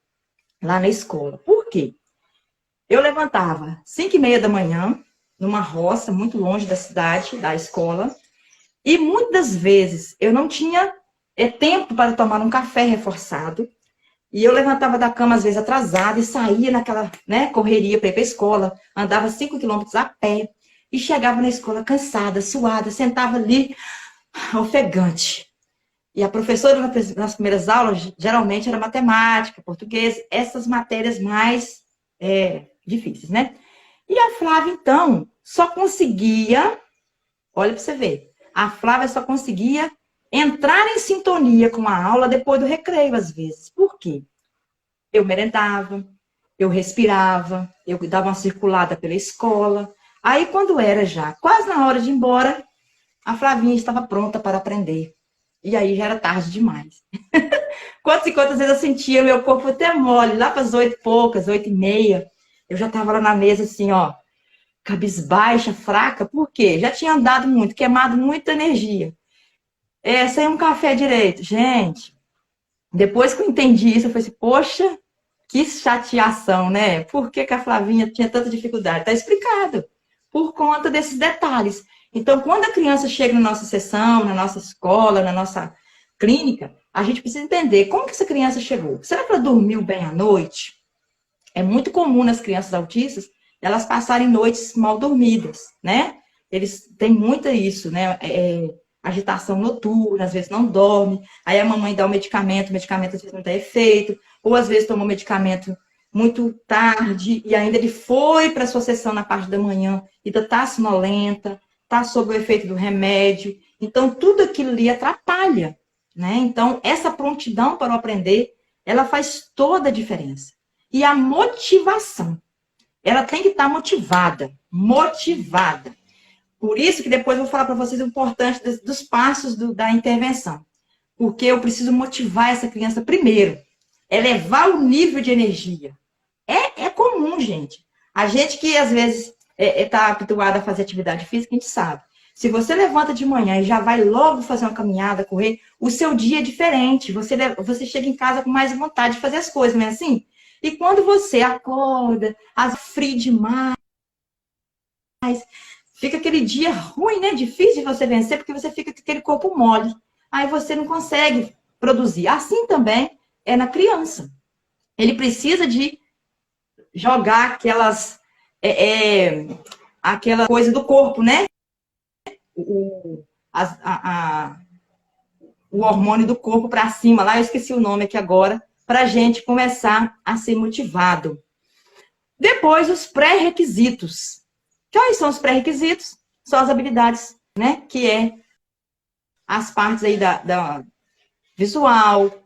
lá na escola. Por quê? Eu levantava 5h30 da manhã, numa roça muito longe da cidade, da escola, e muitas vezes eu não tinha tempo para tomar um café reforçado, e eu levantava da cama às vezes atrasada e saía naquela correria para ir para a escola, andava 5 quilômetros a pé, e chegava na escola cansada, suada, sentava ali, ofegante. E a professora nas primeiras aulas, geralmente era matemática, português, essas matérias mais difíceis, né? E a Flávia, então, só conseguia, olha para você ver, a Flávia só conseguia entrar em sintonia com a aula depois do recreio, às vezes. Por quê? Eu merendava, eu respirava, eu dava uma circulada pela escola. Aí, quando era já quase na hora de ir embora, a Flavinha estava pronta para aprender. E aí já era tarde demais. Quantas e quantas vezes eu sentia meu corpo até mole, lá para as 8 e poucas, 8h30. Eu já estava lá na mesa assim, ó, cabisbaixa, fraca. Por quê? Já tinha andado muito, queimado muita energia. Sem um café direito. Gente, depois que eu entendi isso, eu falei assim, poxa, que chateação, né? Por que a Flavinha tinha tanta dificuldade? Tá explicado. Por conta desses detalhes. Então, quando a criança chega na nossa sessão, na nossa escola, na nossa clínica, a gente precisa entender como que essa criança chegou. Será que ela dormiu bem à noite? É muito comum nas crianças autistas elas passarem noites mal dormidas, né? Eles têm muito isso, né? Agitação noturna, às vezes não dorme. Aí a mamãe dá o medicamento às vezes não dá efeito. Ou às vezes toma um medicamento muito tarde, e ainda ele foi para a sua sessão na parte da manhã, ainda está sonolenta, está sob o efeito do remédio. Então, tudo aquilo ali atrapalha, né? Então, essa prontidão para o aprender, ela faz toda a diferença. E a motivação, ela tem que estar motivada, motivada. Por isso que depois eu vou falar para vocês o importante dos passos da intervenção. Porque eu preciso motivar essa criança primeiro, elevar o nível de energia. É comum, gente. A gente que às vezes está habituado a fazer atividade física, a gente sabe. Se você levanta de manhã e já vai logo fazer uma caminhada, correr, o seu dia é diferente. Você chega em casa com mais vontade de fazer as coisas, não é assim? E quando você acorda, frio demais, fica aquele dia ruim, né? Difícil de você vencer, porque você fica com aquele corpo mole. Aí você não consegue produzir. Assim também é na criança. Ele precisa de jogar aquela coisa do corpo, né? O hormônio do corpo para cima, lá eu esqueci o nome aqui agora, para a gente começar a ser motivado. Depois, os pré-requisitos. Quais são os pré-requisitos? São as habilidades, né? Que é as partes aí da visual,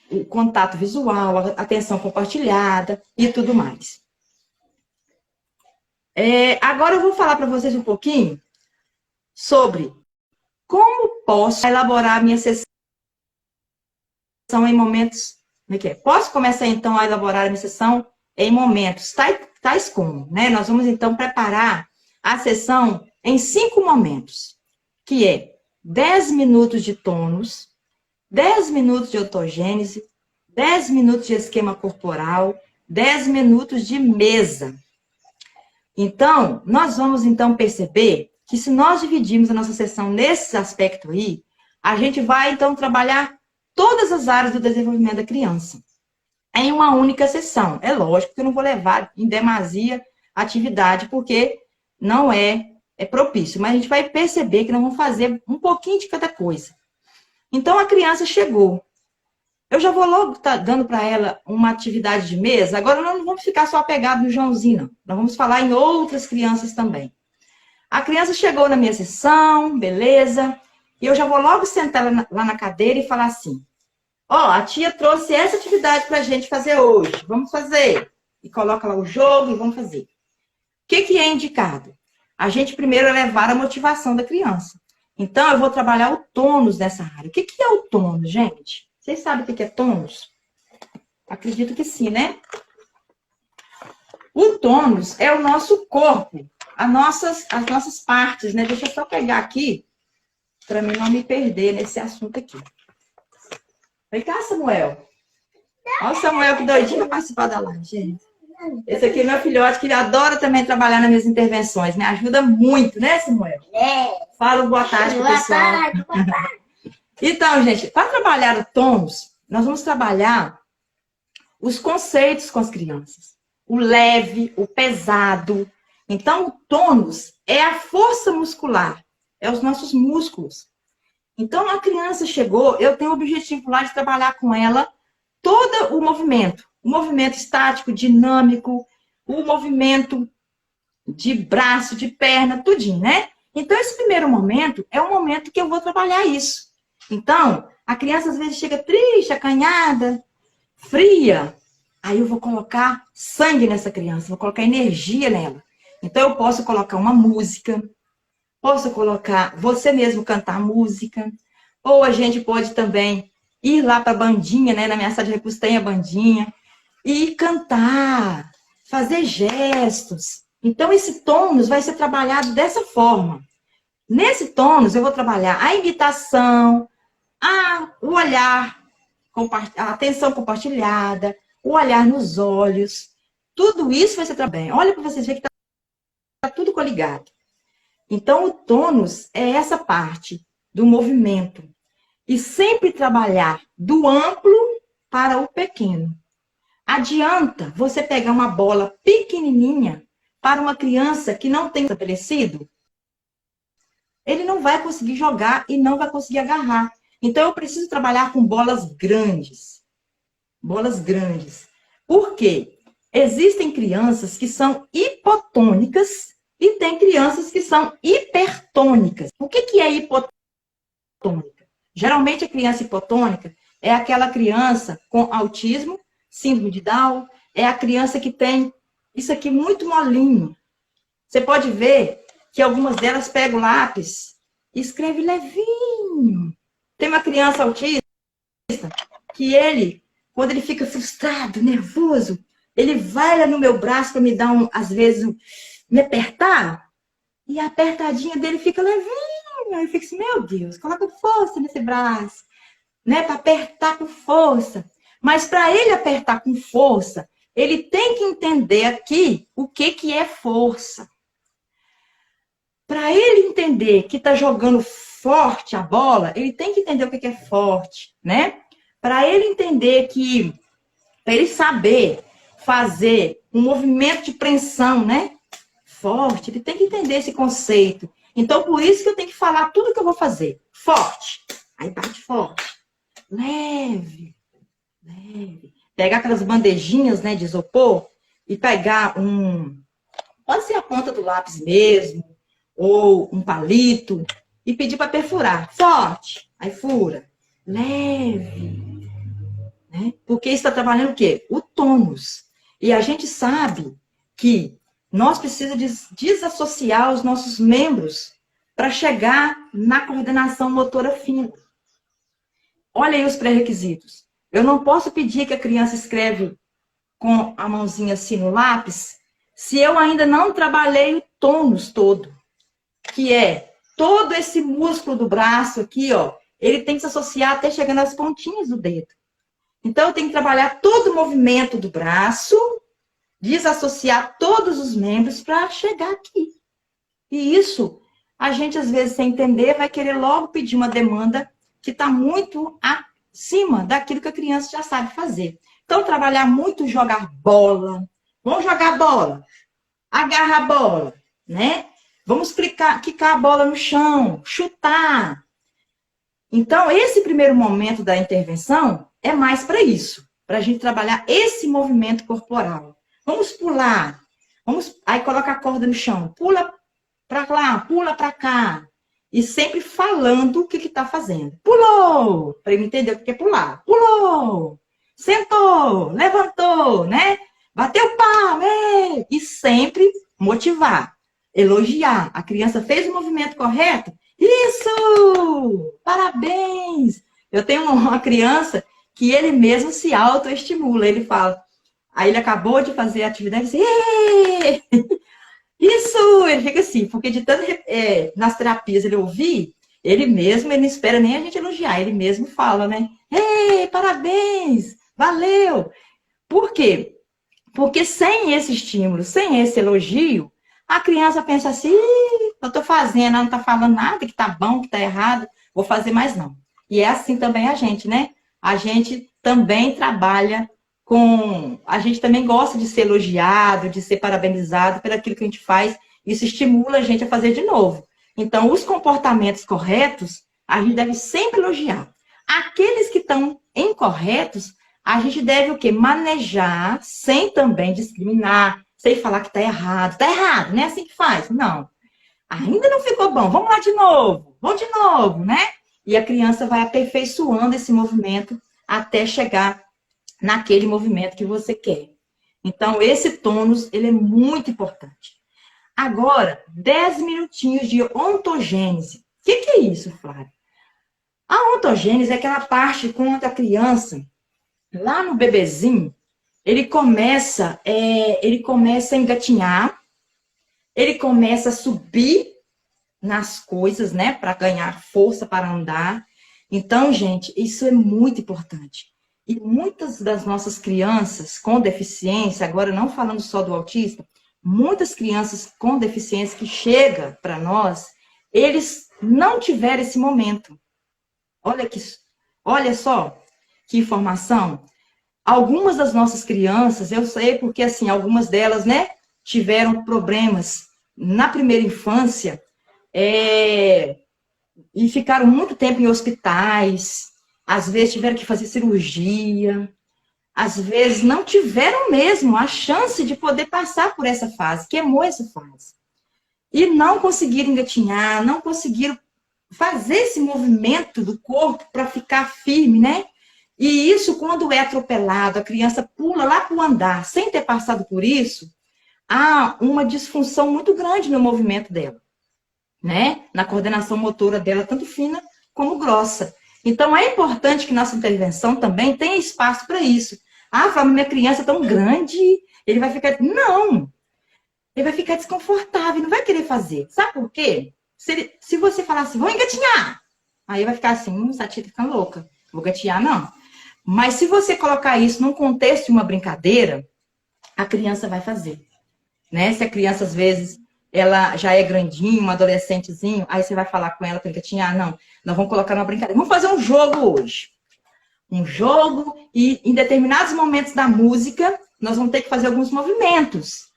o contato visual, a atenção compartilhada e tudo mais. Agora eu vou falar para vocês um pouquinho sobre como posso elaborar a minha sessão em momentos... Como é que é? Posso começar, então, a elaborar a minha sessão em momentos tais como, né? Nós vamos, então, preparar a sessão em 5 momentos, que é 10 minutos de tônus, 10 minutos de autogênese, 10 minutos de esquema corporal, 10 minutos de mesa. Então, nós vamos, então, perceber que se nós dividirmos a nossa sessão nesse aspecto aí, a gente vai, então, trabalhar todas as áreas do desenvolvimento da criança em uma única sessão. É lógico que eu não vou levar em demasia a atividade, porque não é propício, mas a gente vai perceber que nós vamos fazer um pouquinho de cada coisa. Então, a criança chegou. Eu já vou logo dando para ela uma atividade de mesa. Agora, nós não vamos ficar só apegados no Joãozinho, não. Nós vamos falar em outras crianças também. A criança chegou na minha sessão, beleza. E eu já vou logo sentar lá na cadeira e falar assim: ó, a tia trouxe essa atividade para a gente fazer hoje. Vamos fazer. E coloca lá o jogo e vamos fazer. O que é indicado? A gente primeiro levar a motivação da criança. Então, eu vou trabalhar o tônus nessa área. O que é o tônus, gente? Vocês sabem o que é tônus? Acredito que sim, né? O tônus é o nosso corpo, as nossas partes, né? Deixa eu só pegar aqui, para mim não me perder nesse assunto aqui. Vem cá, Samuel. Olha o Samuel que doidinho para participar da live, gente. Esse aqui é meu filhote, que ele adora também trabalhar nas minhas intervenções. Me ajuda muito, né, Samuel? Fala boa tarde pro pessoal. Boa tarde. Então, gente, para trabalhar o tônus, nós vamos trabalhar os conceitos com as crianças. O leve, o pesado. Então, o tônus é a força muscular. É os nossos músculos. Então, a criança chegou, eu tenho o objetivo lá de trabalhar com ela todo o movimento. O movimento estático, dinâmico, o movimento de braço, de perna, tudinho, né? Então, esse primeiro momento é um momento que eu vou trabalhar isso. Então, a criança às vezes chega triste, acanhada, fria. Aí eu vou colocar sangue nessa criança, vou colocar energia nela. Então, eu posso colocar uma música, posso colocar você mesmo cantar música, ou a gente pode também ir lá para a bandinha, né? Na minha sala de recursos tem a bandinha, e cantar, fazer gestos. Então, esse tônus vai ser trabalhado dessa forma. Nesse tônus, eu vou trabalhar a imitação, o olhar, a atenção compartilhada, o olhar nos olhos. Tudo isso vai ser trabalhado. Olha para vocês verem que está tudo coligado. Então, o tônus é essa parte do movimento. E sempre trabalhar do amplo para o pequeno. Adianta você pegar uma bola pequenininha para uma criança que não tem estabelecido? Ele não vai conseguir jogar e não vai conseguir agarrar. Então, eu preciso trabalhar com bolas grandes. Bolas grandes. Por quê? Existem crianças que são hipotônicas e tem crianças que são hipertônicas. O que é hipotônica? Geralmente a criança hipotônica é aquela criança com autismo, síndrome de Down, é a criança que tem isso aqui muito molinho. Você pode ver que algumas delas pegam o lápis e escreve levinho. Tem uma criança autista que ele, quando ele fica frustrado, nervoso, ele vai lá no meu braço para me dar, às vezes, me apertar, e a apertadinha dele fica levinho. Eu fico assim, meu Deus, coloca força nesse braço, né, para apertar com força. Mas para ele apertar com força, ele tem que entender aqui o que é força. Para ele entender que está jogando forte a bola, ele tem que entender o que é forte, né? Para ele entender que, para ele saber fazer um movimento de pressão, né? Forte, ele tem que entender esse conceito. Então, por isso que eu tenho que falar tudo que eu vou fazer. Forte. Aí bate forte. Leve. Leve. Pegar aquelas bandejinhas, né, de isopor e pegar pode ser a ponta do lápis mesmo, ou um palito, e pedir para perfurar. Forte. Aí fura. Leve. Né? Porque está trabalhando o quê? O tônus. E a gente sabe que nós precisamos desassociar os nossos membros para chegar na coordenação motora fina. Olha aí os pré-requisitos. Eu não posso pedir que a criança escreve com a mãozinha assim no lápis se eu ainda não trabalhei o tônus todo, que é todo esse músculo do braço aqui, ó, ele tem que se associar até chegar nas pontinhas do dedo. Então, eu tenho que trabalhar todo o movimento do braço, desassociar todos os membros para chegar aqui. E isso, a gente, às vezes, sem entender, vai querer logo pedir uma demanda que está muito acima daquilo que a criança já sabe fazer. Então, trabalhar muito, jogar bola. Vamos jogar bola. Agarra a bola, né? Vamos quicar a bola no chão, chutar. Então, esse primeiro momento da intervenção é mais para isso, para a gente trabalhar esse movimento corporal. Vamos pular, aí coloca a corda no chão, pula para lá, pula para cá, e sempre falando o que está fazendo. Pulou, para ele entender o que é pular. Pulou, sentou, levantou, né? Bateu palma, e sempre motivar, elogiar. A criança fez o movimento correto? Isso! Parabéns! Eu tenho uma criança que ele mesmo se autoestimula. Ele fala, aí ele acabou de fazer a atividade, e isso! Ele fica assim, porque de tanto nas terapias ele ouvir, ele mesmo, ele não espera nem a gente elogiar, ele mesmo fala, né? Ei, parabéns! Valeu! Por quê? Porque sem esse estímulo, sem esse elogio, a criança pensa assim, eu tô fazendo, ela não tá falando nada, que tá bom, que tá errado, vou fazer mais não. E é assim também a gente, né? A gente também trabalha a gente também gosta de ser elogiado, de ser parabenizado por aquilo que a gente faz. Isso estimula a gente a fazer de novo. Então, os comportamentos corretos, a gente deve sempre elogiar. Aqueles que estão incorretos, a gente deve o quê? Manejar, sem também discriminar, sem falar que tá errado. Tá errado, não é assim que faz? Não. Ainda não ficou bom, vamos lá de novo, né? E a criança vai aperfeiçoando esse movimento até chegar naquele movimento que você quer. Então, esse tônus, ele é muito importante. Agora, 10 minutinhos de ontogênese. O que é isso, Flávia? A ontogênese é aquela parte quando a criança, lá no bebezinho, ele começa a engatinhar, ele começa a subir nas coisas, né, para ganhar força para andar. Então, gente, isso é muito importante. E muitas das nossas crianças com deficiência, agora não falando só do autista, muitas crianças com deficiência que chegam para nós, eles não tiveram esse momento. Olha só que informação. Algumas das nossas crianças, eu sei porque assim, algumas delas, né, tiveram problemas na primeira infância, e ficaram muito tempo em hospitais, às vezes tiveram que fazer cirurgia, às vezes não tiveram mesmo a chance de poder passar por essa fase, queimou essa fase. E não conseguiram engatinhar, não conseguiram fazer esse movimento do corpo para ficar firme, né? E isso, quando é atropelado, a criança pula lá para o andar, sem ter passado por isso, há uma disfunção muito grande no movimento dela, né? Na coordenação motora dela, tanto fina como grossa. Então, é importante que nossa intervenção também tenha espaço para isso. Ah, Flávia, minha criança é tão grande, ele vai ficar... Não! Ele vai ficar desconfortável, não vai querer fazer. Sabe por quê? Se você falar assim, vou engatinhar, aí vai ficar assim, essa tia tá ficando louca. Vou gatinhar, não. Mas se você colocar isso num contexto de uma brincadeira, a criança vai fazer. Né? Se a criança, às vezes, ela já é grandinho, um adolescentezinho, aí você vai falar com ela para engatinhar, não, nós vamos colocar numa brincadeira. Vamos fazer um jogo hoje. Um jogo, e em determinados momentos da música, nós vamos ter que fazer alguns movimentos.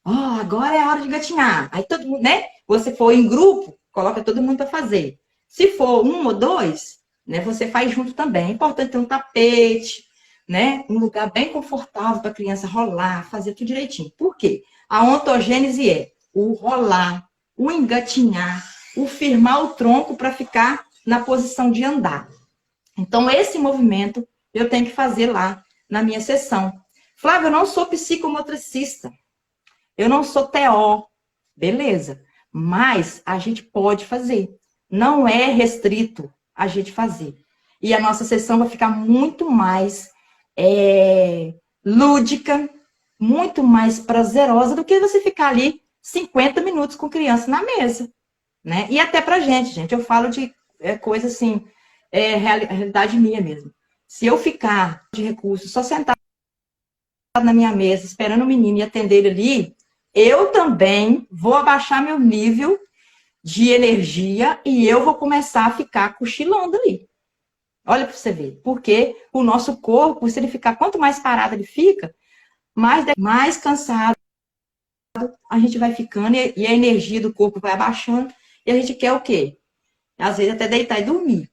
Ó, agora é a hora de gatinhar. Aí todo mundo, né? Você for em grupo, coloca todo mundo para fazer. Se for um ou dois, né, você faz junto também. É importante ter um tapete, né? Um lugar bem confortável para a criança rolar, fazer tudo direitinho. Por quê? A ontogênese é o rolar, o engatinhar, o firmar o tronco para ficar na posição de andar. Então, esse movimento eu tenho que fazer lá na minha sessão. Flávia, eu não sou psicomotricista. Eu não sou TO. Beleza. Mas a gente pode fazer. Não é restrito a gente fazer. E a nossa sessão vai ficar muito mais lúdica, muito mais prazerosa do que você ficar ali 50 minutos com criança na mesa. Né? E até pra gente. Eu falo de coisa assim, realidade minha mesmo. Se eu ficar de recurso só sentado na minha mesa, esperando o menino e atender ele ali, eu também vou abaixar meu nível de energia e eu vou começar a ficar cochilando ali. Olha para você ver. Porque o nosso corpo, se ele ficar, quanto mais parado ele fica, mais cansado a gente vai ficando e a energia do corpo vai abaixando e a gente quer o quê? Às vezes até deitar e dormir.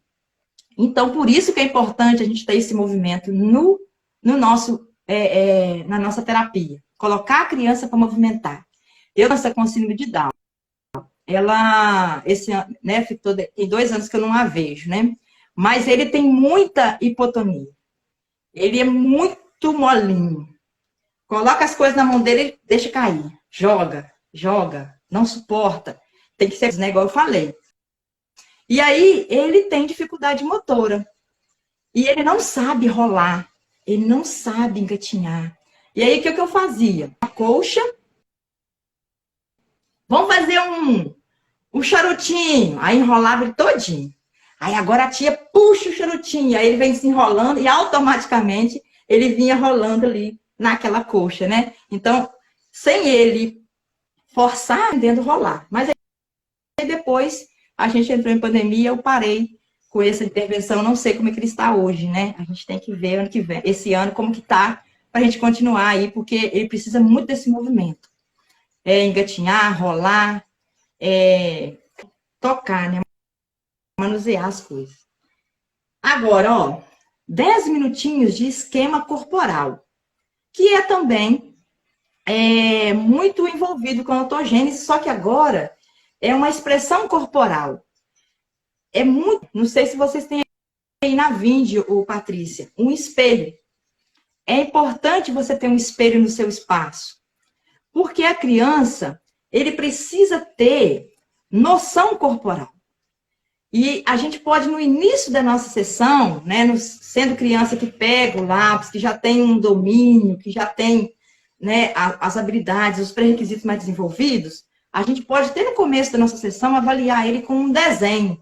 Então, por isso que é importante a gente ter esse movimento no nosso, na nossa terapia. Colocar a criança para movimentar. Eu, essa com síndrome de Down, ela, esse ano, né, tem 2 anos que eu não a vejo, né? Mas ele tem muita hipotonia. Ele é muito molinho. Coloca as coisas na mão dele e deixa cair. Joga, não suporta. Tem que ser, né, igual eu falei. E aí, ele tem dificuldade motora. E ele não sabe rolar. Ele não sabe engatinhar. E aí, o que eu fazia? A colcha. Vamos fazer um charutinho. Aí, enrolava ele todinho. Aí, agora a tia puxa o charutinho. Aí, ele vem se enrolando e automaticamente ele vinha rolando ali naquela colcha, né? Então, sem ele forçar, dentro rolar. Mas aí, depois, a gente entrou em pandemia, eu parei com essa intervenção, não sei como é que ele está hoje, né? A gente tem que ver ano que vem, esse ano, como que tá, para a gente continuar aí, porque ele precisa muito desse movimento. Engatinhar, rolar, tocar, né? Manusear as coisas. Agora, ó, 10 minutinhos de esquema corporal, que é também muito envolvido com a autogênese, só que agora é uma expressão corporal. É muito, não sei se vocês têm aí na Vinde, ou Patrícia, um espelho. É importante você ter um espelho no seu espaço. Porque a criança, ele precisa ter noção corporal. E a gente pode, no início da nossa sessão, né, sendo criança que pega o lápis, que já tem um domínio, que já tem, né, as habilidades, os pré-requisitos mais desenvolvidos, a gente pode ter no começo da nossa sessão avaliar ele com um desenho.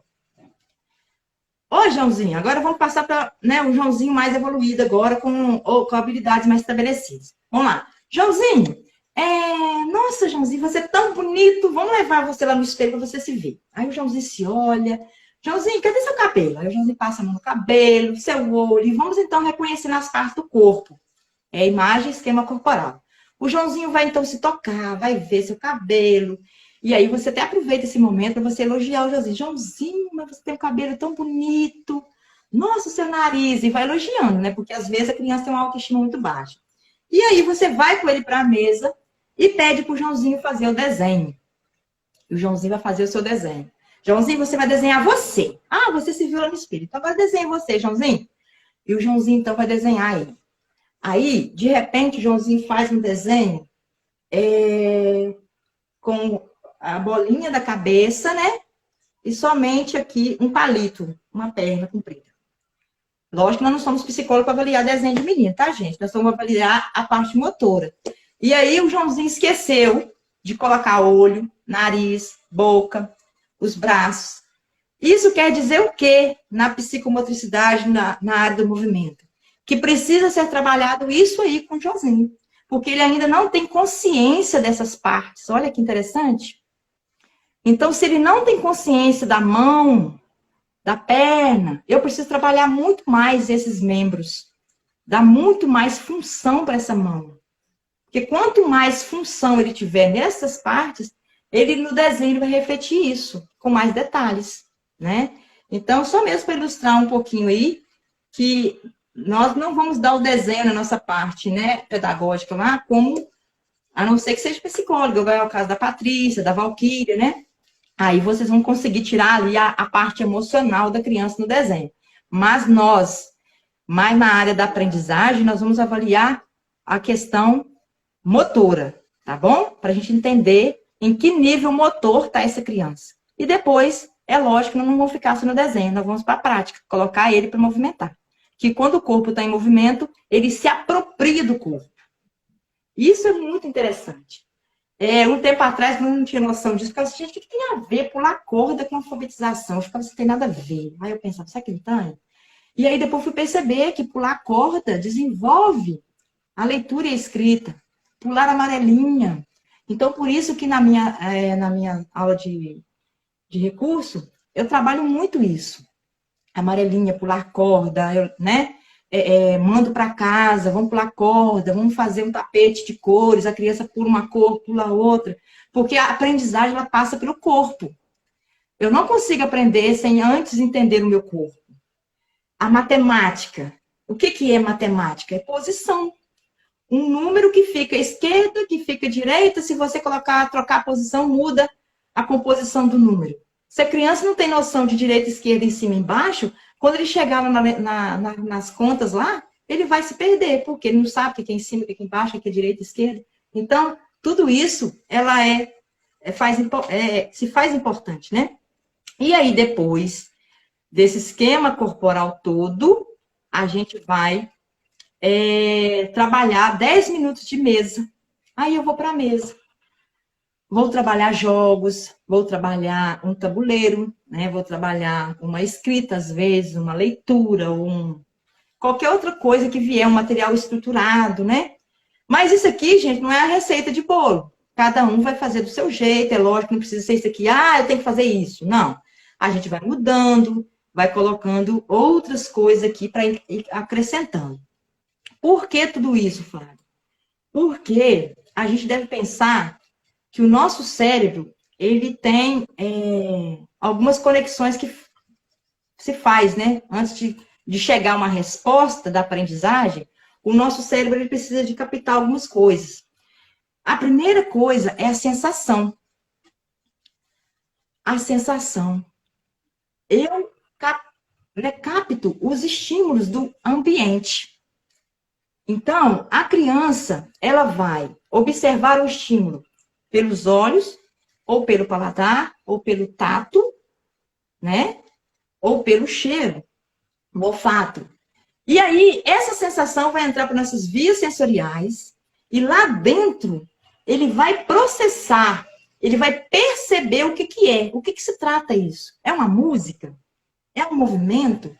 Ô, Joãozinho, agora vamos passar para, né, um Joãozinho mais evoluído agora, com habilidades mais estabelecidas. Vamos lá. Joãozinho, nossa, Joãozinho, você é tão bonito, vamos levar você lá no espelho para você se ver. Aí o Joãozinho se olha. Joãozinho, cadê seu cabelo? Aí o Joãozinho passa a mão no cabelo, seu olho, e vamos então reconhecer nas partes do corpo. Imagem, esquema corporal. O Joãozinho vai então se tocar, vai ver seu cabelo. E aí você até aproveita esse momento para você elogiar o Joãozinho. Joãozinho, mas você tem um cabelo tão bonito. Nossa, seu nariz, e vai elogiando, né? Porque às vezes a criança tem uma autoestima muito baixa. E aí você vai com ele para a mesa e pede para o Joãozinho fazer o desenho. E o Joãozinho vai fazer o seu desenho. Joãozinho, você vai desenhar você. Ah, você se viu lá no espelho. Então agora desenha você, Joãozinho. E o Joãozinho então vai desenhar ele. Aí, de repente, o Joãozinho faz um desenho com a bolinha da cabeça, né? E somente aqui um palito, uma perna comprida. Lógico que nós não somos psicólogos para avaliar desenho de menino, tá, gente? Nós vamos avaliar a parte motora. E aí o Joãozinho esqueceu de colocar olho, nariz, boca, os braços. Isso quer dizer o quê na psicomotricidade, na área do movimento? Que precisa ser trabalhado isso aí com o Joãozinho. Porque ele ainda não tem consciência dessas partes. Olha que interessante. Então, se ele não tem consciência da mão, da perna, eu preciso trabalhar muito mais esses membros. Dar muito mais função para essa mão. Porque quanto mais função ele tiver nessas partes, ele no desenho vai refletir isso, com mais detalhes, né? Então, só mesmo para ilustrar um pouquinho aí, que nós não vamos dar o desenho na nossa parte, né, pedagógica lá, como, a não ser que seja psicóloga, vai ao caso da Patrícia, da Valquíria, né? Aí vocês vão conseguir tirar ali a parte emocional da criança no desenho. Mas nós, mais na área da aprendizagem, nós vamos avaliar a questão motora, tá bom? Para a gente entender em que nível motor está essa criança. E depois, é lógico, nós não vamos ficar só no desenho, nós vamos para a prática, colocar ele para movimentar. Que quando o corpo está em movimento, ele se apropria do corpo. Isso é muito interessante. Um tempo atrás, eu não tinha noção disso, porque eu disse, gente, o que tem a ver pular corda com alfabetização? Eu ficava, isso não tem nada a ver. Aí eu pensava, será que não tem? E aí depois fui perceber que pular corda desenvolve a leitura e a escrita, pular amarelinha. Então, por isso que na minha aula de recurso, eu trabalho muito isso. Amarelinha, pular corda, né? Mando para casa, vamos pular corda, vamos fazer um tapete de cores, a criança pula uma cor, pula outra, porque a aprendizagem ela passa pelo corpo. Eu não consigo aprender sem antes entender o meu corpo. A matemática, o que é matemática? É posição. Um número que fica à esquerda, que fica à direita, se você trocar a posição, muda a composição do número. Se a criança não tem noção de direita, esquerda, em cima e embaixo, quando ele chegar nas contas lá, ele vai se perder, porque ele não sabe o que é em cima, o que é embaixo, o que é direita, esquerda. Então, tudo isso, ela se faz importante, né? E aí, depois desse esquema corporal todo, a gente vai trabalhar 10 minutos de mesa. Aí eu vou para a mesa. Vou trabalhar jogos, vou trabalhar um tabuleiro, né? Vou trabalhar uma escrita, às vezes, uma leitura, qualquer outra coisa que vier, um material estruturado, né? Mas isso aqui, gente, não é a receita de bolo. Cada um vai fazer do seu jeito, é lógico, não precisa ser isso aqui, eu tenho que fazer isso. Não. A gente vai mudando, vai colocando outras coisas aqui para ir acrescentando. Por que tudo isso, Flávio? Porque a gente deve pensar que o nosso cérebro, ele tem algumas conexões que se faz, né? Antes de chegar a uma resposta da aprendizagem, o nosso cérebro ele precisa de captar algumas coisas. A primeira coisa é a sensação. A sensação. Eu capto os estímulos do ambiente. Então, a criança, ela vai observar o estímulo pelos olhos, ou pelo paladar, ou pelo tato, né? Ou pelo cheiro, o olfato. E aí, essa sensação vai entrar para nossas vias sensoriais, e lá dentro, ele vai processar, ele vai perceber o que é, o que se trata isso. É uma música? É um movimento?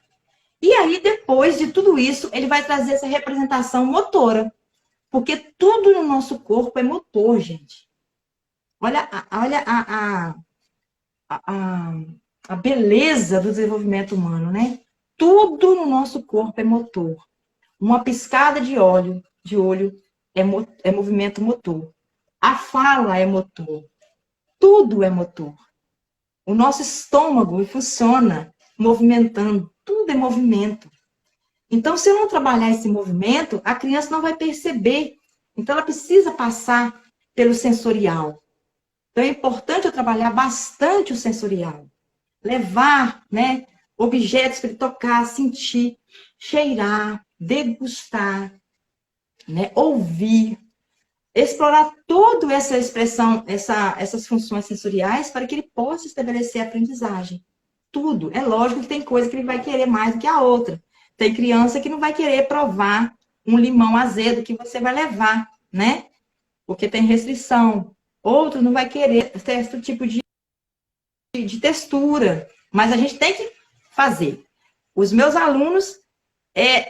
E aí, depois de tudo isso, ele vai trazer essa representação motora. Porque tudo no nosso corpo é motor, gente. Olha a beleza do desenvolvimento humano, né? Tudo no nosso corpo é motor. Uma piscada de olho é movimento motor. A fala é motor. Tudo é motor. O nosso estômago funciona movimentando tudo é movimento. Então, se eu não trabalhar esse movimento, a criança não vai perceber. Então, ela precisa passar pelo sensorial. Então, é importante eu trabalhar bastante o sensorial. Levar, né, objetos para ele tocar, sentir, cheirar, degustar, né, ouvir, explorar toda essa expressão, essas funções sensoriais para que ele possa estabelecer a aprendizagem. Tudo. É lógico que tem coisa que ele vai querer mais do que a outra. Tem criança que não vai querer provar um limão azedo que você vai levar, né? Porque tem restrição. Outro não vai querer certo tipo de textura. Mas a gente tem que fazer. Os meus alunos,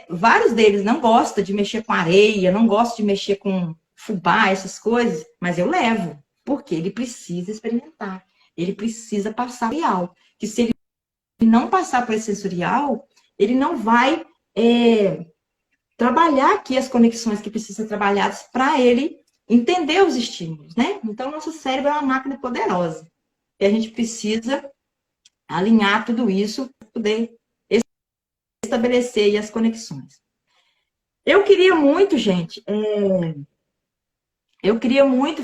vários deles não gostam de mexer com areia, não gostam de mexer com fubá, essas coisas, mas eu levo, porque ele precisa experimentar. Ele precisa passar por sensorial. Que se ele não passar por esse sensorial, ele não vai trabalhar aqui as conexões que precisam ser trabalhadas para ele entender os estímulos, né? Então, nosso cérebro é uma máquina poderosa. E a gente precisa alinhar tudo isso para poder estabelecer aí as conexões. Eu queria muito, gente, eu queria muito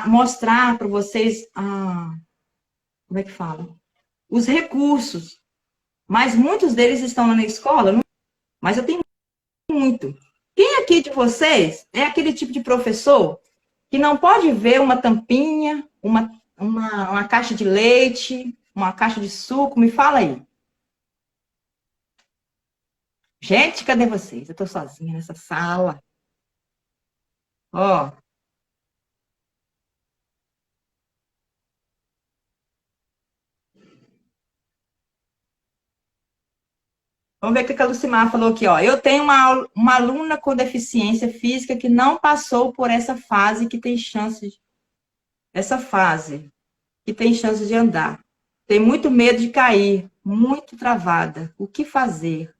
mostrar para vocês, como é que fala? Os recursos. Mas muitos deles estão lá na escola, mas eu tenho muito. Quem aqui de vocês é aquele tipo de professor que não pode ver uma tampinha, uma caixa de leite, uma caixa de suco? Me fala aí. Gente, cadê vocês? Eu tô sozinha nessa sala. Ó. Vamos ver o que a Lucimar falou aqui, ó. Eu tenho uma aluna com deficiência física que não passou por essa fase que tem chance de andar. Tem muito medo de cair, muito travada. O que fazer?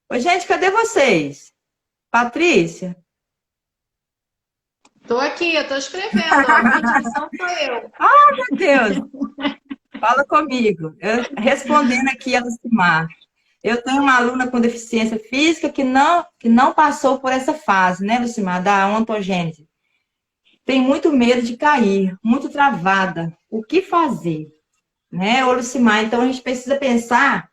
Oi, gente, cadê vocês? Patrícia? Estou aqui, eu estou escrevendo. A continuação sou eu. Ah, meu Deus! Fala comigo. Eu, respondendo aqui a Lucimar. Eu tenho uma aluna com deficiência física que não passou por essa fase, né, Lucimar, da ontogênese. Tem muito medo de cair, muito travada. O que fazer? Né, ô Lucimar? Então, a gente precisa pensar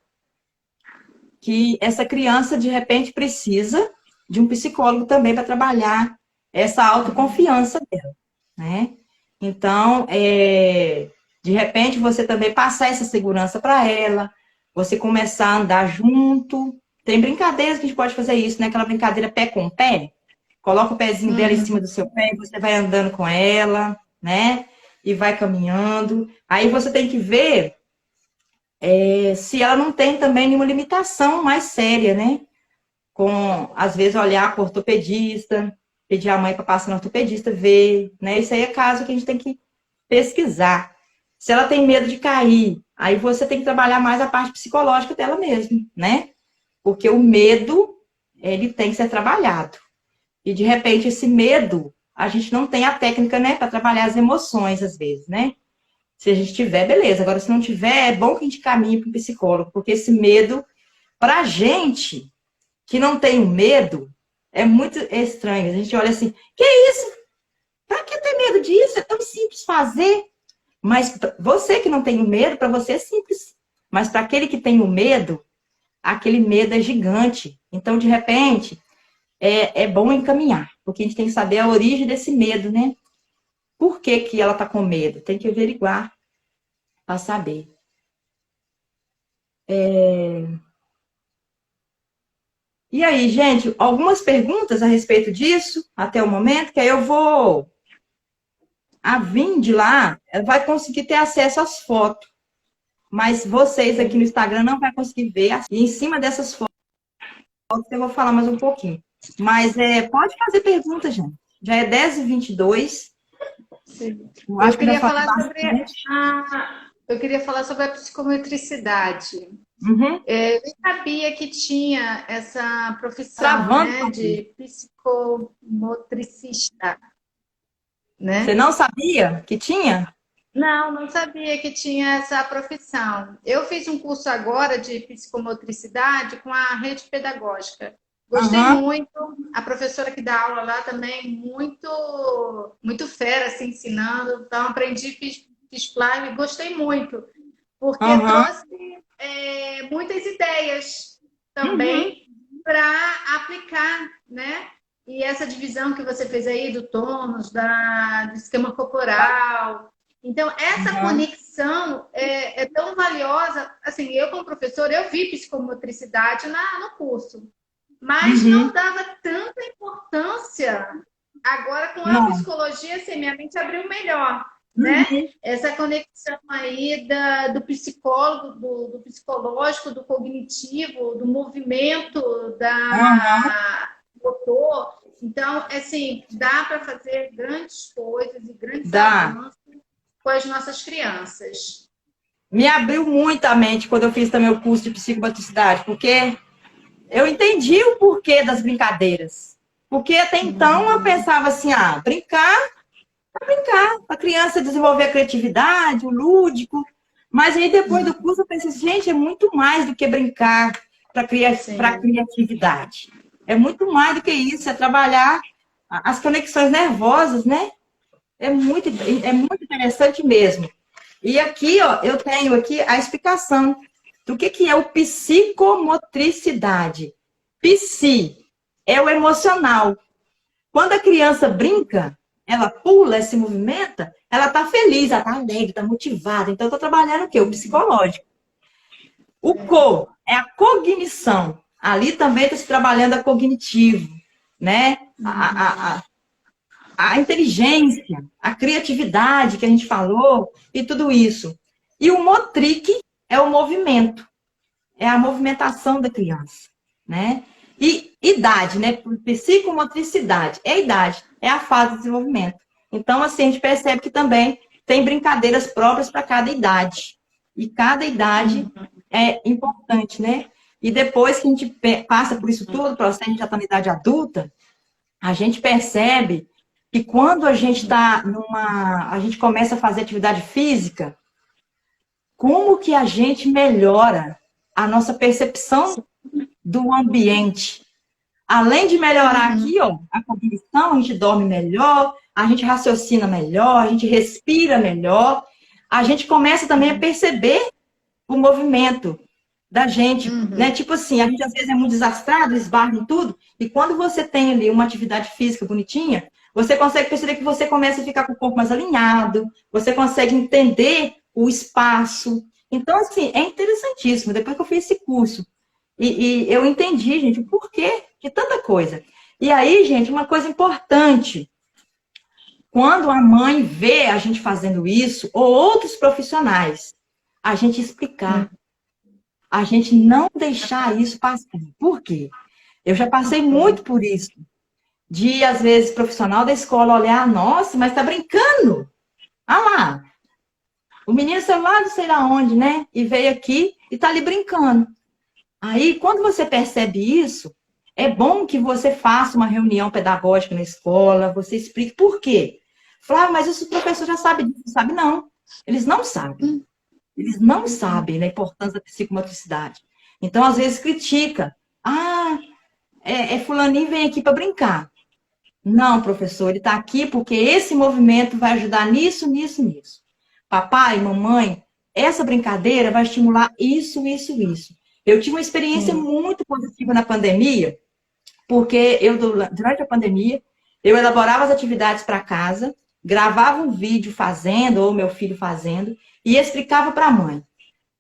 que essa criança, de repente, precisa de um psicólogo também para trabalhar essa autoconfiança dela, né? Então, de repente, você também passar essa segurança para ela, você começar a andar junto. Tem brincadeiras que a gente pode fazer isso, né? Aquela brincadeira pé com pé. Coloca o pezinho dela em cima do seu pé e você vai andando com ela, né? E vai caminhando. Aí você tem que ver se ela não tem também nenhuma limitação mais séria, né? Às vezes, olhar para o ortopedista, pedir a mãe para passar no ortopedista, ver, né? Isso aí é caso que a gente tem que pesquisar. Se ela tem medo de cair, aí você tem que trabalhar mais a parte psicológica dela mesmo, né? Porque o medo, ele tem que ser trabalhado. E, de repente, esse medo, a gente não tem a técnica, né, para trabalhar as emoções, às vezes, né? Se a gente tiver, beleza. Agora, se não tiver, é bom que a gente caminhe para o psicólogo, porque esse medo, para a gente que não tem medo, é muito estranho. A gente olha assim, que isso? Para que ter medo disso? É tão simples fazer. Mas você que não tem o medo, para você é simples. Mas para aquele que tem o medo, aquele medo é gigante. Então, de repente, é bom encaminhar, porque a gente tem que saber a origem desse medo, né? Por que que ela está com medo? Tem que averiguar para saber. E aí, gente, algumas perguntas a respeito disso, até o momento, que aí eu vou... A Vind lá, ela vai conseguir ter acesso às fotos, mas vocês aqui no Instagram não vão conseguir ver. E em cima dessas fotos, eu vou falar mais um pouquinho. Mas pode fazer perguntas, gente. Já é 10h22. Sim. Eu queria falar eu queria falar sobre a psicometricidade. Uhum. Eu nem sabia que tinha essa profissão, né, de psicomotricista. Né? Você não sabia que tinha? Não, não sabia que tinha essa profissão. Eu fiz um curso agora de psicomotricidade com a rede pedagógica. Gostei Aham, muito. A professora que dá aula lá também, muito fera, assim, ensinando. Então, aprendi, fiz plágio e gostei muito, porque aham, trouxe muitas ideias uhum, também para aplicar, né? E essa divisão que você fez aí do tônus, do esquema corporal. Então, essa aham, conexão é tão valiosa. Assim, eu, como professora, eu vi psicomotricidade no curso, mas não uhum. dava tanta importância. Agora, com a Não. psicologia, assim, minha mente abriu melhor, né? Uhum, Essa conexão aí do psicólogo, do psicológico, do cognitivo, do movimento, aham. do motor. Então, assim, dá para fazer grandes coisas e grandes Dá. avanços com as nossas crianças. Me abriu muito a mente quando eu fiz também o curso de psicomotricidade, porque eu entendi o porquê das brincadeiras. Porque até então eu Uhum. pensava assim, brincar, a criança desenvolver a criatividade, o lúdico. Mas aí depois do curso eu pensei, gente, é muito mais do que brincar para a Sim. criatividade. É muito mais do que isso, é trabalhar as conexões nervosas, né? É muito interessante mesmo. E aqui, ó, eu tenho aqui a explicação do que é o psicomotricidade. Psi é o emocional. Quando a criança brinca, ela pula, se movimenta, ela está feliz, ela está alegre, está motivada. Então, eu estou trabalhando o quê? O psicológico. O co é a cognição. Ali também está se trabalhando a cognitivo, né? A inteligência, a criatividade que a gente falou e tudo isso. E o motric é o movimento, é a movimentação da criança, né? E idade, né? Psicomotricidade é a idade, é a fase de desenvolvimento. Então, assim, a gente percebe que também tem brincadeiras próprias para cada idade. E cada idade é importante, né? E depois que a gente passa por isso tudo, o processo, a gente já está na idade adulta, a gente percebe que quando a gente está a gente começa a fazer atividade física, como que a gente melhora a nossa percepção do ambiente? Além de melhorar Uhum. aqui, ó, a cognição, a gente dorme melhor, a gente raciocina melhor, a gente respira melhor, a gente começa também a perceber o movimento da gente, né? Uhum. Tipo assim, a gente às vezes é muito desastrado, esbarra em tudo, e quando você tem ali uma atividade física bonitinha, você consegue perceber que você começa a ficar com o corpo mais alinhado, você consegue entender o espaço. Então, assim, é interessantíssimo. Depois que eu fiz esse curso, e eu entendi, gente, o porquê de tanta coisa. E aí, gente, uma coisa importante, quando a mãe vê a gente fazendo isso, ou outros profissionais, a gente explicar, a gente não deixar isso passar. Por quê? Eu já passei muito por isso. De, às vezes, profissional da escola olhar, nossa, mas tá brincando. Ah lá, o menino saiu lá não sei lá onde, né? E veio aqui e tá ali brincando. Aí, quando você percebe isso, é bom que você faça uma reunião pedagógica na escola, você explique por quê. Flávio, mas isso o professor já sabe disso. Sabe não. Eles não sabem. Eles não sabem da importância da psicomotricidade. Então, às vezes, critica. Ah, fulaninho vem aqui para brincar. Não, professor, ele está aqui porque esse movimento vai ajudar nisso, nisso, nisso. Papai, mamãe, essa brincadeira vai estimular isso, isso, isso. Eu tive uma experiência Sim. muito positiva na pandemia, porque durante a pandemia, eu elaborava as atividades para casa, gravava um vídeo fazendo, ou meu filho fazendo, e explicava para a mãe.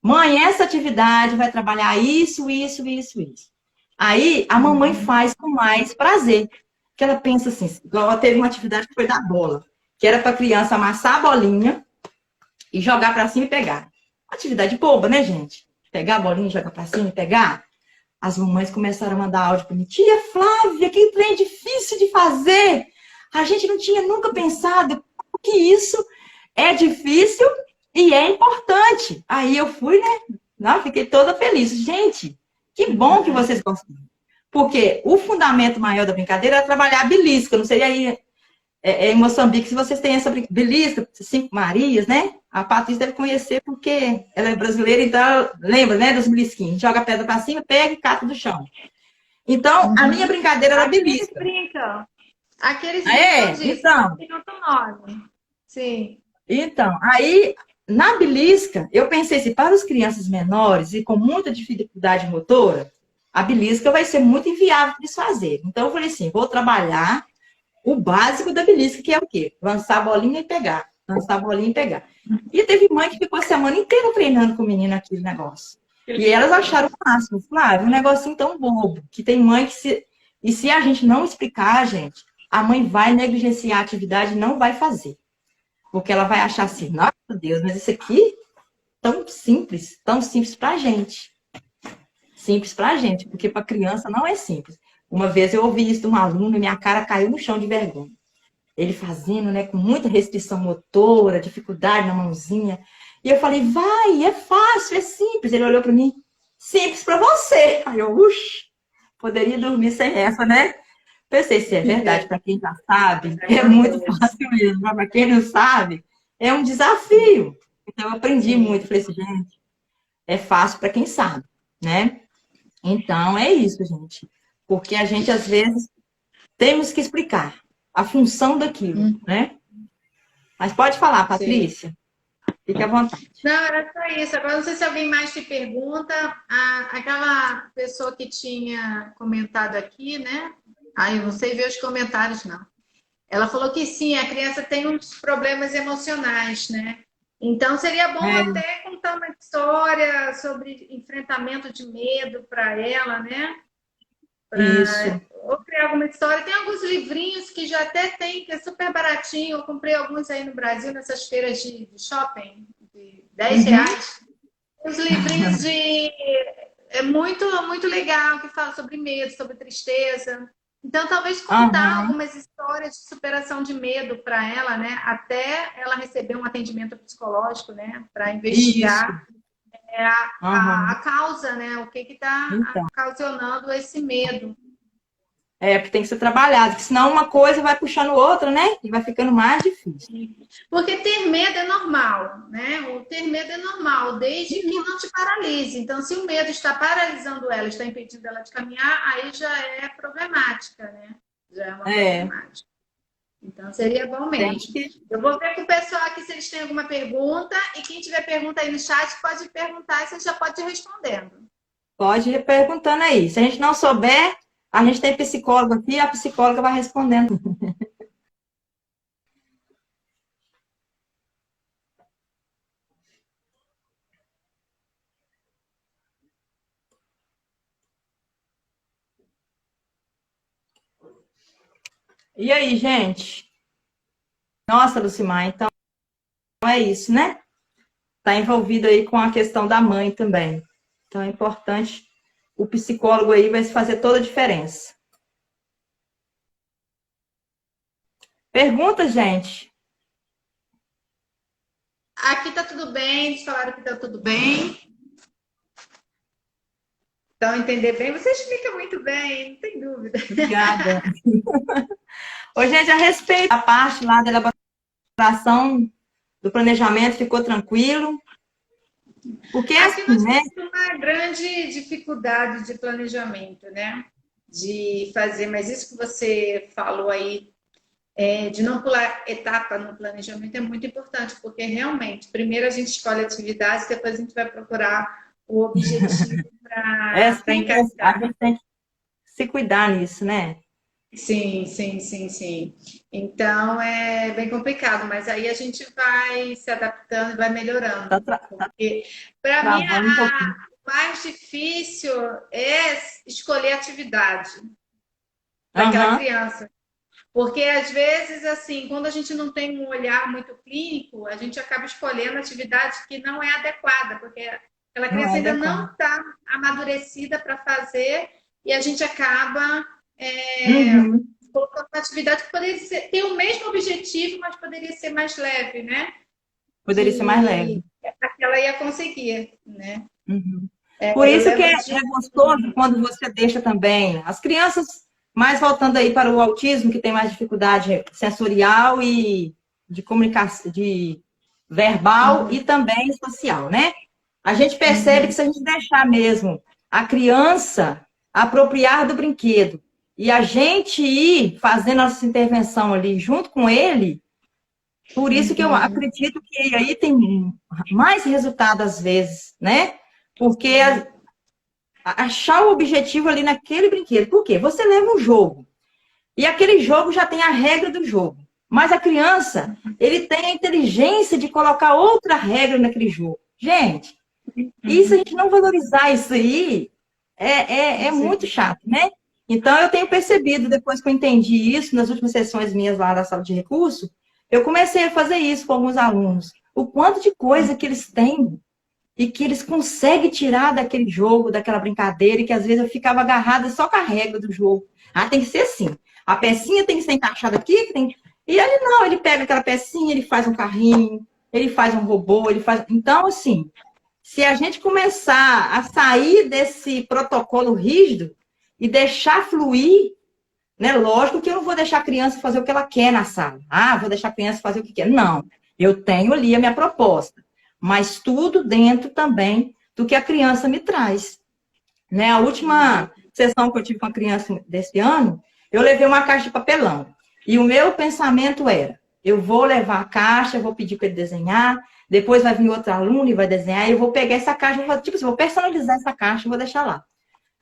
Mãe, essa atividade vai trabalhar isso, isso, isso, isso. Aí a mamãe faz com mais prazer. Que ela pensa assim, igual ela teve uma atividade que foi da bola, que era para a criança amassar a bolinha e jogar para cima e pegar. Atividade boba, né, gente? Pegar a bolinha, jogar para cima e pegar. As mamães começaram a mandar áudio para mim. Tia Flávia, que trem difícil de fazer. A gente não tinha nunca pensado que isso é difícil e é importante. Aí eu fui, né? Não, fiquei toda feliz. Gente, que bom que vocês gostam. Porque o fundamento maior da brincadeira era trabalhar a belisca, não seria aí em Moçambique, se vocês têm essa belisca, Cinco Marias, né? A Patrícia deve conhecer porque ela é brasileira, então ela lembra, né, dos belisquinhos. Joga a pedra para cima, pega e cata do chão. Então, a minha brincadeira era Aqueles belisca. brincam. Aqueles Ah, brincam é? disso, não Então, tem outro nome. Sim. então, aí, na belisca, eu pensei assim, para as crianças menores e com muita dificuldade motora, a belisca vai ser muito inviável para eles fazerem. Então, eu falei assim, vou trabalhar o básico da belisca, que é o quê? Lançar a bolinha e pegar. Lançar a bolinha e pegar. E teve mãe que ficou a semana inteira treinando com o menino aquele negócio. E elas acharam o máximo. Falaram, um negocinho tão bobo, que tem mãe que se... E se a gente não explicar, gente, a mãe vai negligenciar a atividade e não vai fazer. Porque ela vai achar assim, nossa Deus, mas isso aqui tão simples pra gente. Simples pra gente, porque pra criança não é simples. Uma vez eu ouvi isso de um aluno e minha cara caiu no chão de vergonha. Ele fazendo, né, com muita restrição motora, dificuldade na mãozinha. E eu falei, vai, é fácil, é simples. Ele olhou para mim, simples para você. Aí eu, poderia dormir sem essa, né? Pensei, se é verdade, para quem já sabe, é muito fácil mesmo. Mas para quem não sabe, é um desafio. Então eu aprendi muito. Falei assim, gente, é fácil para quem sabe, né? Então é isso, gente. Porque a gente, às vezes, temos que explicar a função daquilo, né? Mas pode falar, Patrícia. Sim. Fique à vontade. Não, era só isso. Agora, não sei se alguém mais te pergunta. Aquela pessoa que tinha comentado aqui, né? Eu não sei ver os comentários, não. Ela falou que sim, a criança tem uns problemas emocionais, né? Então, seria bom até contar uma história sobre enfrentamento de medo para ela, né? Isso. Ou criar alguma história. Tem alguns livrinhos que já até tem, que é super baratinho. Eu comprei alguns aí no Brasil, nessas feiras de shopping, de R$10. Os livrinhos de... É muito, muito legal, que fala sobre medo, sobre tristeza. Então, talvez contar algumas histórias de superação de medo para ela, né? Até ela receber um atendimento psicológico, né? Para investigar a causa, né? O que está ocasionando esse medo. Porque tem que ser trabalhado, porque senão uma coisa vai puxando outra, né? E vai ficando mais difícil. Porque ter medo é normal, né? O ter medo é normal, desde que não te paralise. Então, se o medo está paralisando ela, está impedindo ela de caminhar, aí já é problemática, né? Já é uma problemática. Então, seria bom mesmo. Eu vou ver com o pessoal aqui se eles têm alguma pergunta. E quem tiver pergunta aí no chat, pode perguntar e você já pode ir respondendo. Pode ir perguntando aí. Se a gente não souber, a gente tem psicólogo aqui, a psicóloga vai respondendo. E aí, gente? Nossa, Lucimar, então é isso, né? Está envolvido aí com a questão da mãe também. Então é importante, o psicólogo aí vai fazer toda a diferença. Pergunta, gente? Aqui tá tudo bem, eles falaram que tá tudo bem. Então, entender bem, você explica muito bem, não tem dúvida. Obrigada. Ô, gente, a respeito da parte lá da elaboração do planejamento, ficou tranquilo? Porque aqui assim, nós né? temos uma grande dificuldade de planejamento, né? De fazer, mas isso que você falou aí, de não pular etapa no planejamento é muito importante, porque realmente, primeiro a gente escolhe a atividade, depois a gente vai procurar o objetivo para encaixar. A gente tem que se cuidar nisso, né? Sim, sim, sim, sim. Então é bem complicado, mas aí a gente vai se adaptando e vai melhorando. Porque para mim o mais difícil é escolher atividade para aquela criança. Porque às vezes, assim, quando a gente não tem um olhar muito clínico, a gente acaba escolhendo atividade que não é adequada, porque aquela criança ainda não está amadurecida para fazer e a gente acaba colocando uma atividade que poderia ter o mesmo objetivo, mas poderia ser mais leve, né? Poderia ser mais leve. Ela ia conseguir, né? Por isso que é gostoso quando você deixa também as crianças Mas voltando aí para o autismo, que tem mais dificuldade sensorial e de comunicação, de verbal e também social, né? A gente percebe que se a gente deixar mesmo a criança apropriar do brinquedo e a gente ir fazendo essa intervenção ali junto com ele, por isso que eu acredito que aí tem mais resultado às vezes, né? Porque achar o objetivo ali naquele brinquedo. Por quê? Você leva um jogo e aquele jogo já tem a regra do jogo. Mas a criança, ele tem a inteligência de colocar outra regra naquele jogo. Gente, e se a gente não valorizar isso aí, é muito chato, né? Então, eu tenho percebido, depois que eu entendi isso, nas últimas sessões minhas lá da sala de recurso, eu comecei a fazer isso com alguns alunos. O quanto de coisa que eles têm e que eles conseguem tirar daquele jogo, daquela brincadeira, e que às vezes eu ficava agarrada só com a regra do jogo. Ah, tem que ser assim. A pecinha tem que ser encaixada aqui, tem... E ele não, ele pega aquela pecinha, ele faz um carrinho, ele faz um robô, ele faz... Então, assim, se a gente começar a sair desse protocolo rígido e deixar fluir, né? Lógico que eu não vou deixar a criança fazer o que ela quer na sala. Ah, vou deixar a criança fazer o que quer. Não, eu tenho ali a minha proposta, mas tudo dentro também do que a criança me traz. Né? A última sessão que eu tive com a criança desse ano, eu levei uma caixa de papelão. E o meu pensamento era, eu vou levar a caixa, vou pedir para ele desenhar, depois vai vir outro aluno e vai desenhar, e eu vou pegar essa caixa, tipo assim, vou personalizar essa caixa e vou deixar lá.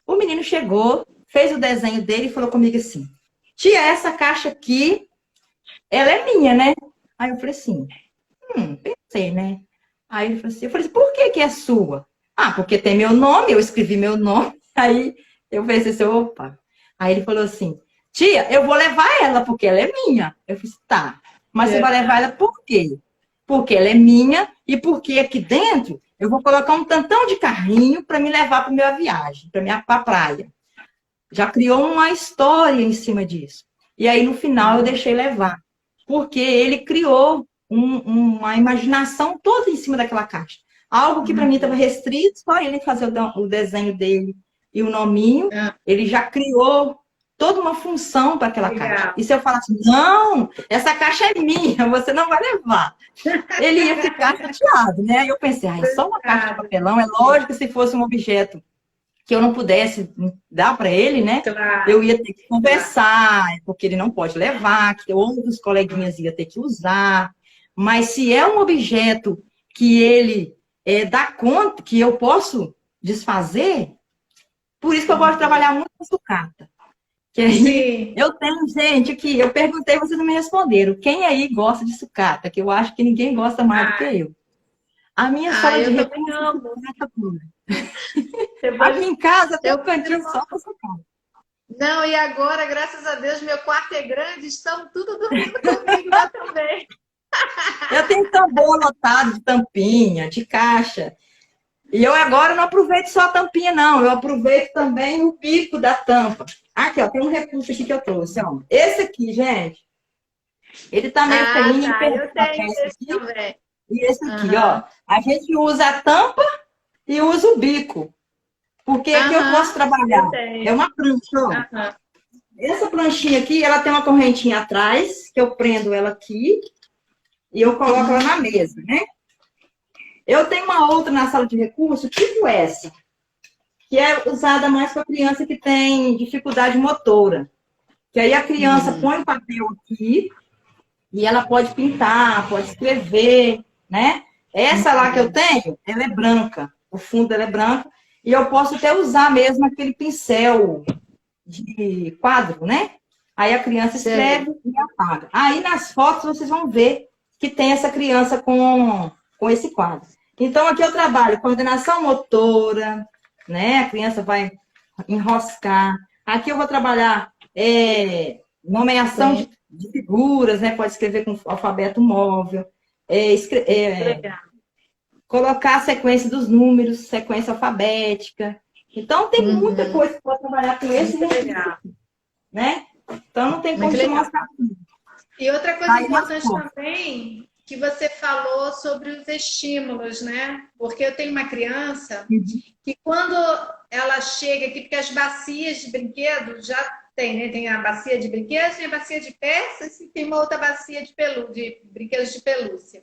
O menino chegou, fez o desenho dele e falou comigo assim, tia, essa caixa aqui, ela é minha, né? Aí eu falei assim, pensei, né? Aí ele falou assim, eu falei assim, por que que é sua? Ah, porque tem meu nome, eu escrevi meu nome. Aí eu falei assim, opa. Aí ele falou assim, tia, eu vou levar ela porque ela é minha. Eu falei assim, tá, mas você vai levar ela por quê? Porque ela é minha e porque aqui dentro eu vou colocar um tantão de carrinho para me levar para minha viagem, para a praia. Já criou uma história em cima disso. E aí no final eu deixei levar, porque ele criou uma imaginação toda em cima daquela caixa. Algo que para mim estava restrito, só ele fazer o desenho dele e o nominho, ele já criou toda uma função para aquela caixa. E se eu falasse, não, essa caixa é minha, você não vai levar. Ele ia ficar chateado, né? Aí eu pensei, só uma caixa de papelão, é lógico que se fosse um objeto que eu não pudesse dar para ele, né? Claro. Eu ia ter que conversar, porque ele não pode levar, que outros coleguinhas iam ter que usar. Mas se é um objeto que ele dá conta, que eu posso desfazer, por isso que eu gosto de trabalhar muito com sucata. Que aí eu tenho gente que eu perguntei, vocês não me responderam. Quem aí gosta de sucata? Que eu acho que ninguém gosta mais do que eu. A minha sala de recursos é sucata pura. Aqui em casa tem um cantinho só para sucata. Não, e agora, graças a Deus, meu quarto é grande, estão tudo dormindo comigo lá também. Eu tenho tambor lotado de tampinha, de caixa. E eu agora não aproveito só a tampinha, não. Eu aproveito também o bico da tampa. Aqui, ó, tem um recurso aqui que eu trouxe, ó. Esse aqui, gente, ele tá meio feinho. Tá. Eu tenho esse também. E esse aqui, ó. A gente usa a tampa e usa o bico. Porque aqui eu posso trabalhar. É uma prancha, ó. Essa pranchinha aqui, ela tem uma correntinha atrás, que eu prendo ela aqui e eu coloco ela na mesa, né? Eu tenho uma outra na sala de recurso, tipo essa, que é usada mais para criança que tem dificuldade motora. Que aí a criança põe o papel aqui e ela pode pintar, pode escrever, né? Essa lá que eu tenho, ela é branca. O fundo dela é branco. E eu posso até usar mesmo aquele pincel de quadro, né? Aí a criança escreve e apaga. Aí nas fotos vocês vão ver que tem essa criança com esse quadro. Então aqui eu trabalho coordenação motora, né? A criança vai enroscar. Aqui eu vou trabalhar nomeação de figuras, né? Pode escrever com alfabeto móvel. Colocar a sequência dos números, sequência alfabética. Então, tem muita coisa que pode trabalhar com esse recurso, né? Então, não tem como te mostrar tudo. E outra coisa importante também, que você falou sobre os estímulos, né? Porque eu tenho uma criança que quando ela chega aqui, porque as bacias de brinquedo já tem, né? Tem a bacia de brinquedos, tem a bacia de peças e tem uma outra bacia de brinquedos de pelúcia.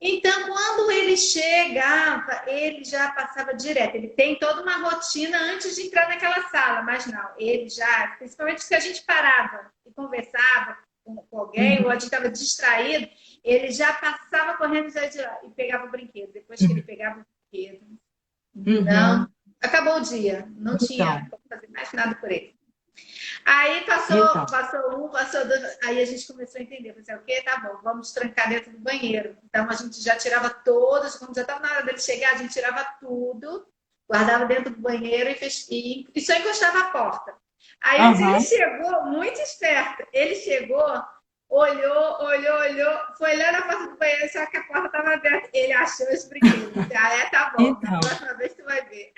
Então, quando ele chegava, ele já passava direto. Ele tem toda uma rotina antes de entrar naquela sala, mas não, ele já, principalmente se a gente parava e conversava com alguém, ou a gente estava distraído, ele já passava correndo já de lá e pegava o brinquedo. Depois que ele pegava o brinquedo, não, acabou o dia, não tinha como fazer mais nada por ele. Aí passou um, passou dois, aí a gente começou a entender, pensei, ok, tá bom, vamos trancar dentro do banheiro. Então a gente já tirava todas, quando já estava na hora dele chegar, a gente tirava tudo, guardava dentro do banheiro e só encostava a porta. Aí ele chegou, muito esperto, ele chegou, olhou, foi lá na porta do banheiro, só que a porta estava aberta. Ele achou os brinquedos. Tá bom, na próxima vez tu vai ver.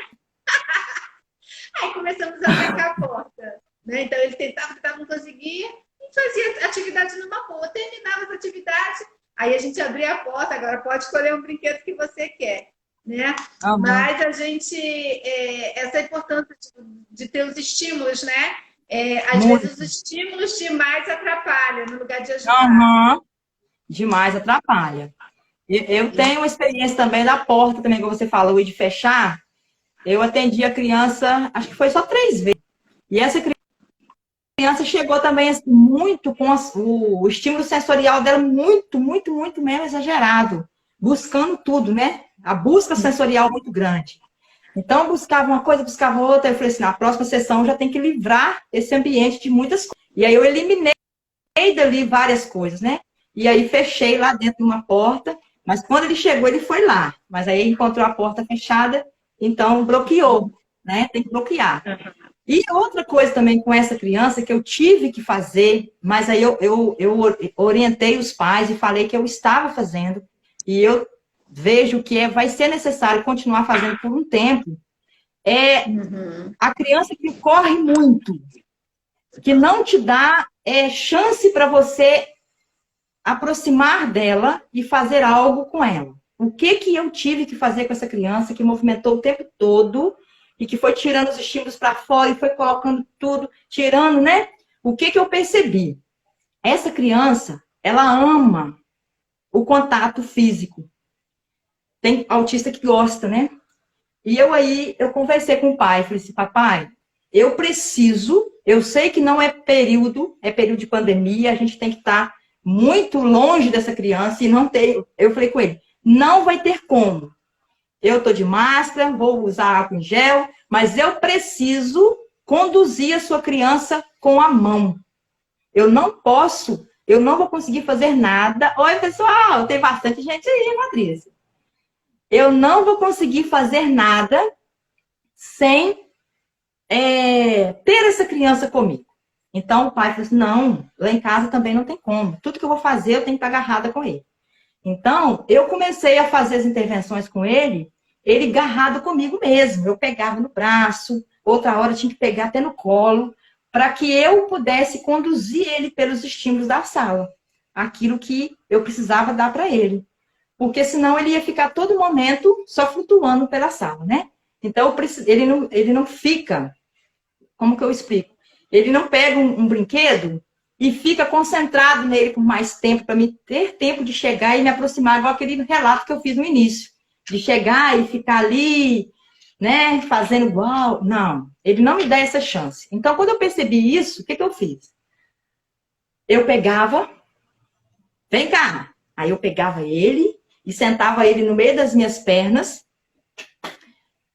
Aí começamos a trancar a porta. Né? Então ele tentava, não conseguia, e fazia atividade numa boa. Terminava as atividades, aí a gente abria a porta, agora pode escolher um brinquedo que você quer. Né? Mas a gente, essa importância de ter os estímulos, né? Às vezes os estímulos demais atrapalham no lugar de ajudar. Demais atrapalha. Eu tenho uma experiência também da porta, também, como você falou, de fechar. Eu atendi a criança, acho que foi só 3 vezes. E essa criança chegou também assim, muito com o estímulo sensorial dela muito mesmo exagerado. Buscando tudo, né? A busca sensorial muito grande. Então, buscava uma coisa, buscava outra. Eu falei assim, na próxima sessão já tem que livrar esse ambiente de muitas coisas. E aí eu eliminei dali várias coisas, né? E aí fechei lá dentro de uma porta. Mas quando ele chegou, ele foi lá. Mas aí encontrou a porta fechada, então bloqueou, né? Tem que bloquear. E outra coisa também com essa criança que eu tive que fazer, mas aí eu orientei os pais e falei que eu estava fazendo, e eu vejo que vai ser necessário continuar fazendo por um tempo, a criança que corre muito, que não te dá chance para você aproximar dela e fazer algo com ela. O que eu tive que fazer com essa criança que movimentou o tempo todo e que foi tirando os estímulos para fora e foi colocando tudo, tirando, né? O que eu percebi? Essa criança, ela ama o contato físico. Tem autista que gosta, né? E eu conversei com o pai, falei assim, papai, eu sei que não é período de pandemia, a gente tem que estar muito longe dessa criança e não ter, eu falei com ele, não vai ter como. Eu estou de máscara, vou usar álcool em gel, mas eu preciso conduzir a sua criança com a mão. Eu não vou conseguir fazer nada. Oi, pessoal, tem bastante gente aí, Patrícia. Eu não vou conseguir fazer nada sem ter essa criança comigo. Então, o pai falou assim, não, lá em casa também não tem como. Tudo que eu vou fazer, eu tenho que estar agarrada com ele. Então, eu comecei a fazer as intervenções com ele agarrado comigo mesmo. Eu pegava no braço, outra hora eu tinha que pegar até no colo, para que eu pudesse conduzir ele pelos estímulos da sala. Aquilo que eu precisava dar para ele. Porque senão ele ia ficar todo momento só flutuando pela sala, né? Então, ele não fica... Como que eu explico? Ele não pega um brinquedo e fica concentrado nele por mais tempo, para me ter tempo de chegar e me aproximar, igual aquele relato que eu fiz no início. De chegar e ficar ali, né, fazendo igual. Não, ele não me dá essa chance. Então, quando eu percebi isso, o que eu fiz? Eu pegava, vem cá. Aí eu pegava ele e sentava ele no meio das minhas pernas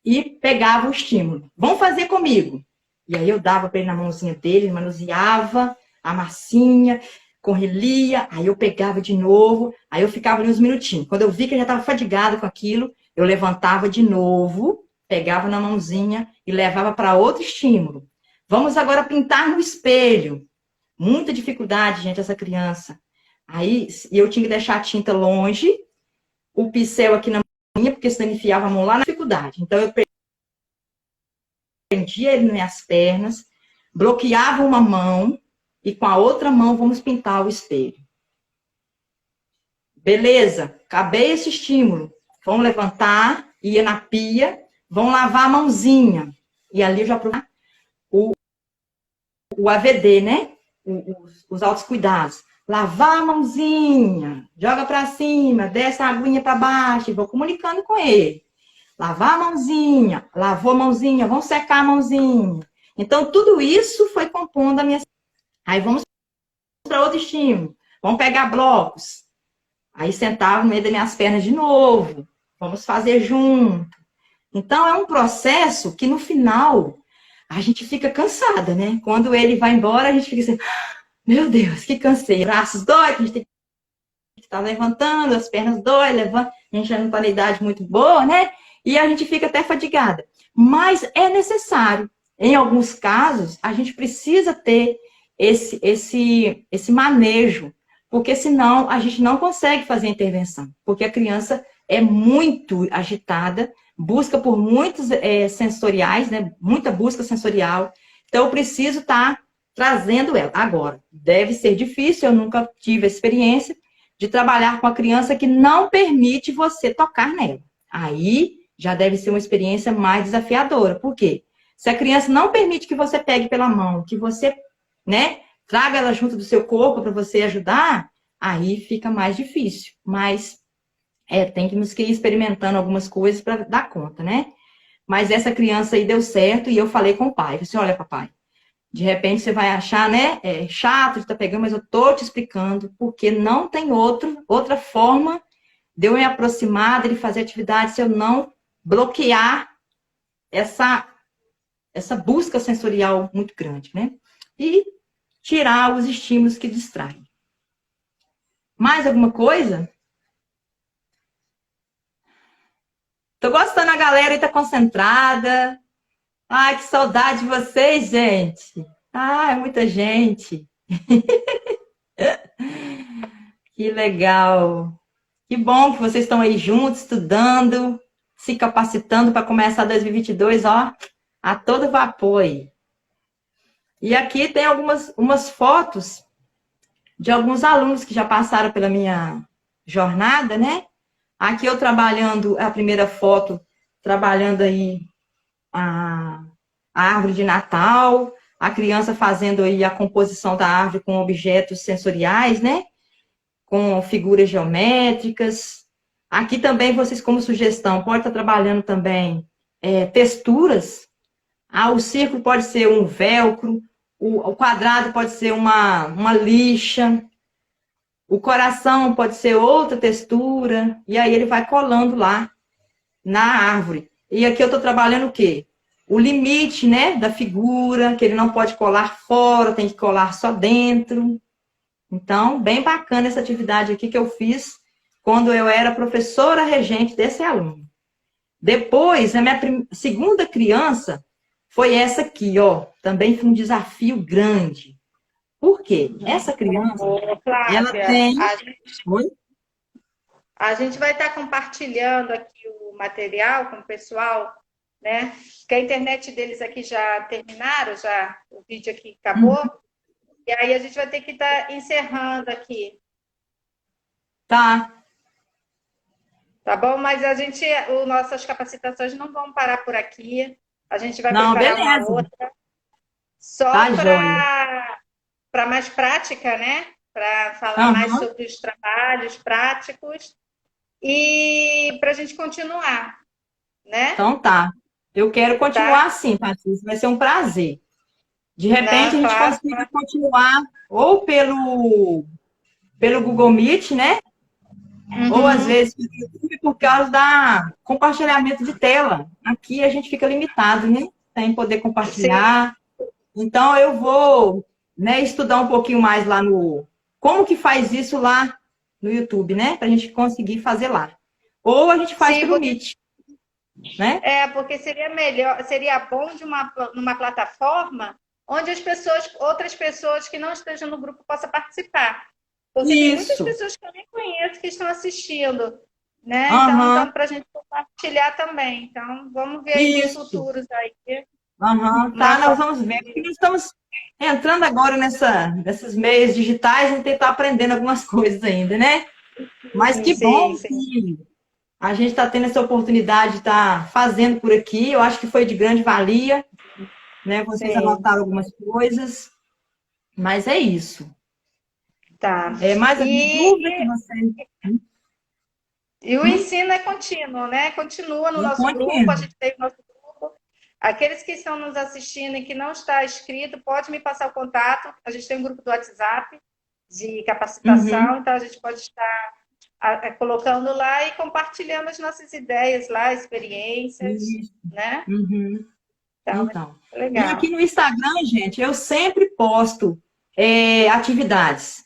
e pegava o estímulo. Vamos fazer comigo. E aí eu dava para ele na mãozinha dele, manuseava a massinha, correlia, aí eu pegava de novo, aí eu ficava ali uns minutinhos. Quando eu vi que ele já estava fadigado com aquilo, eu levantava de novo, pegava na mãozinha e levava para outro estímulo. Vamos agora pintar no espelho. Muita dificuldade, gente, essa criança. Aí eu tinha que deixar a tinta longe, o pincel aqui na mão, porque senão ele enfiava a mão lá na dificuldade. Então eu prendia ele nas minhas pernas, bloqueava uma mão, e com a outra mão vamos pintar o espelho. Beleza, acabei esse estímulo. Vamos levantar, ia na pia, vamos lavar a mãozinha. E ali eu já aproveitava o o AVD, né? Os autocuidados. Lavar a mãozinha, joga para cima, desce a aguinha para baixo, e vou comunicando com ele. Lavar a mãozinha, lavou a mãozinha, vamos secar a mãozinha. Então, tudo isso foi compondo a minha... Aí vamos para outro estímulo. Vamos pegar blocos. Aí sentava no meio das minhas pernas de novo. Vamos fazer junto. Então, é um processo que, no final, a gente fica cansada, né? Quando ele vai embora, a gente fica assim, meu Deus, que cansei. Braços dói, a gente tem que estar levantando, as pernas dói, levanta. A gente já não está na idade muito boa, né? E a gente fica até fadigada. Mas é necessário. Em alguns casos, a gente precisa ter esse manejo, porque senão a gente não consegue fazer a intervenção, porque a criança é muito agitada, busca por muitos sensoriais, né? Muita busca sensorial. Então, eu preciso estar trazendo ela. Agora, deve ser difícil, eu nunca tive a experiência de trabalhar com a criança que não permite você tocar nela. Aí, já deve ser uma experiência mais desafiadora. Por quê? Se a criança não permite que você pegue pela mão, que você, né, traga ela junto do seu corpo para você ajudar, aí fica mais difícil. Mas temos que ir experimentando algumas coisas para dar conta, né? Mas essa criança aí deu certo e eu falei com o pai. Eu disse, olha, papai, de repente você vai achar, né, chato de estar pegando, mas eu tô te explicando, porque não tem outra forma de eu me aproximar, dele fazer atividade, se eu não bloquear essa busca sensorial muito grande, né? E tirar os estímulos que distraem. Mais alguma coisa? Tô gostando, a galera aí tá concentrada. Ai, que saudade de vocês, gente. Ah, é muita gente. Que legal. Que bom que vocês estão aí juntos, estudando, se capacitando para começar 2022, ó, a todo vapor aí. E aqui tem umas fotos de alguns alunos que já passaram pela minha jornada, né? Aqui eu trabalhando, a primeira foto, trabalhando aí a árvore de Natal, a criança fazendo aí a composição da árvore com objetos sensoriais, né? Com figuras geométricas. Aqui também vocês, como sugestão, pode estar trabalhando também texturas. O círculo pode ser um velcro, o quadrado pode ser uma lixa, o coração pode ser outra textura, e aí ele vai colando lá na árvore. E aqui eu estou trabalhando o quê? O limite, né, da figura, que ele não pode colar fora, tem que colar só dentro. Então, bem bacana essa atividade aqui que eu fiz quando eu era professora regente desse aluno. Depois, a minha segunda criança foi essa aqui, ó. Também foi um desafio grande. Por quê? Essa criança, Flávia, ela tem... A gente vai estar compartilhando aqui o material com o pessoal, né? Que a internet deles aqui já terminaram, já o vídeo aqui acabou. E aí a gente vai ter que estar encerrando aqui. Tá. Tá bom? Mas nossas capacitações não vão parar por aqui. A gente vai preparar uma outra. Só para mais prática, né? Para falar mais sobre os trabalhos práticos e para a gente continuar, né? Então tá. Eu quero continuar assim, Patrícia. Vai ser um prazer. De repente, a gente consiga continuar ou pelo Google Meet, né? Ou às vezes pelo YouTube, por causa da compartilhamento de tela. Aqui a gente fica limitado, né? Sem poder compartilhar. Sim. Então, eu vou, né, estudar um pouquinho mais lá como que faz isso lá no YouTube, né? Para a gente conseguir fazer lá. Ou a gente faz pelo Meet. Né? Porque seria bom numa plataforma onde outras pessoas que não estejam no grupo possam participar. Porque tem muitas pessoas que eu nem conheço que estão assistindo, né? Então para a gente compartilhar também. Então, vamos ver aí nos futuros aí. Tá, nós vamos ver. Porque nós estamos entrando agora nesses meios digitais e tentar aprendendo algumas coisas ainda, né? Mas que bom que a gente está tendo essa oportunidade de estar fazendo por aqui. Eu acho que foi de grande valia, né? Vocês anotaram algumas coisas. Mas é isso. Tá. É mais alguma dúvida que você... E o ensino é contínuo, né? Continua no É nosso grupo, a contínuo. gente tem o nosso grupo. Aqueles que estão nos assistindo e que não está inscrito, pode me passar o contato. A gente tem um grupo do WhatsApp de capacitação, Uhum. então a gente pode estar colocando lá e compartilhando as nossas ideias lá, experiências, Isso. né? Uhum. Então, Então. é E aqui legal. no Instagram, gente, eu sempre posto atividades.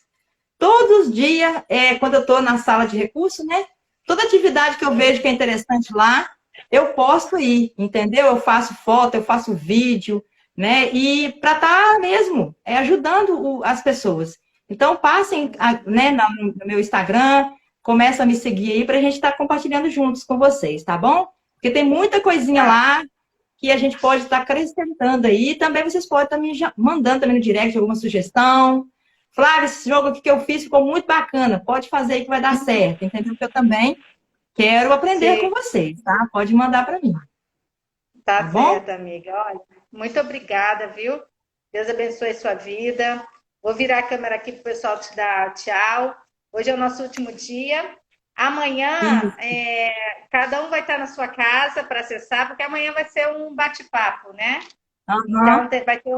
Todos os dias, quando eu estou na sala de recursos, né? Toda atividade que eu vejo que é interessante lá, eu posto aí, entendeu? Eu faço foto, eu faço vídeo, né? E para estar mesmo ajudando as pessoas. Então, passem né, no meu Instagram, começa a me seguir aí para a gente estar compartilhando juntos com vocês, tá bom? Porque tem muita coisinha Tá. lá que a gente pode estar acrescentando aí. Também vocês podem estar me mandando também no direct alguma sugestão. Flávia, esse jogo aqui que eu fiz ficou muito bacana. Pode fazer aí que vai dar certo, entendeu? Porque eu também quero aprender com Sim, vocês, tá? Pode mandar para mim, tá tá bom? certo, amiga. Olha, muito obrigada, viu? Deus abençoe sua vida. Vou virar a câmera aqui para o pessoal te dar tchau. Hoje é o nosso último dia. Amanhã, Isso. cada um vai estar na sua casa para acessar, porque amanhã vai ser um bate-papo, né? Então, Aham, vai ter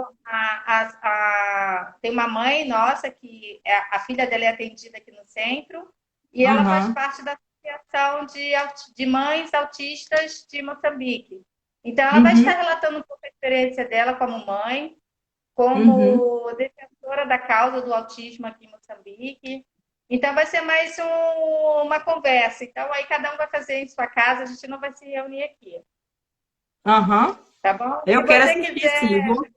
tem uma mãe nossa que a filha dela é atendida aqui no centro e ela faz aham, parte da Associação de Mães Autistas de Moçambique. Então, ela vai estar uhum, relatando um pouco a experiência dela como mãe, uhum, como defensora da causa do autismo aqui em Moçambique. Então, vai ser mais uma conversa. Então, aí cada um vai fazer em sua casa, a gente não vai se reunir aqui, aham. tá bom? Se Eu quero você assistir, sim, quiser, viu?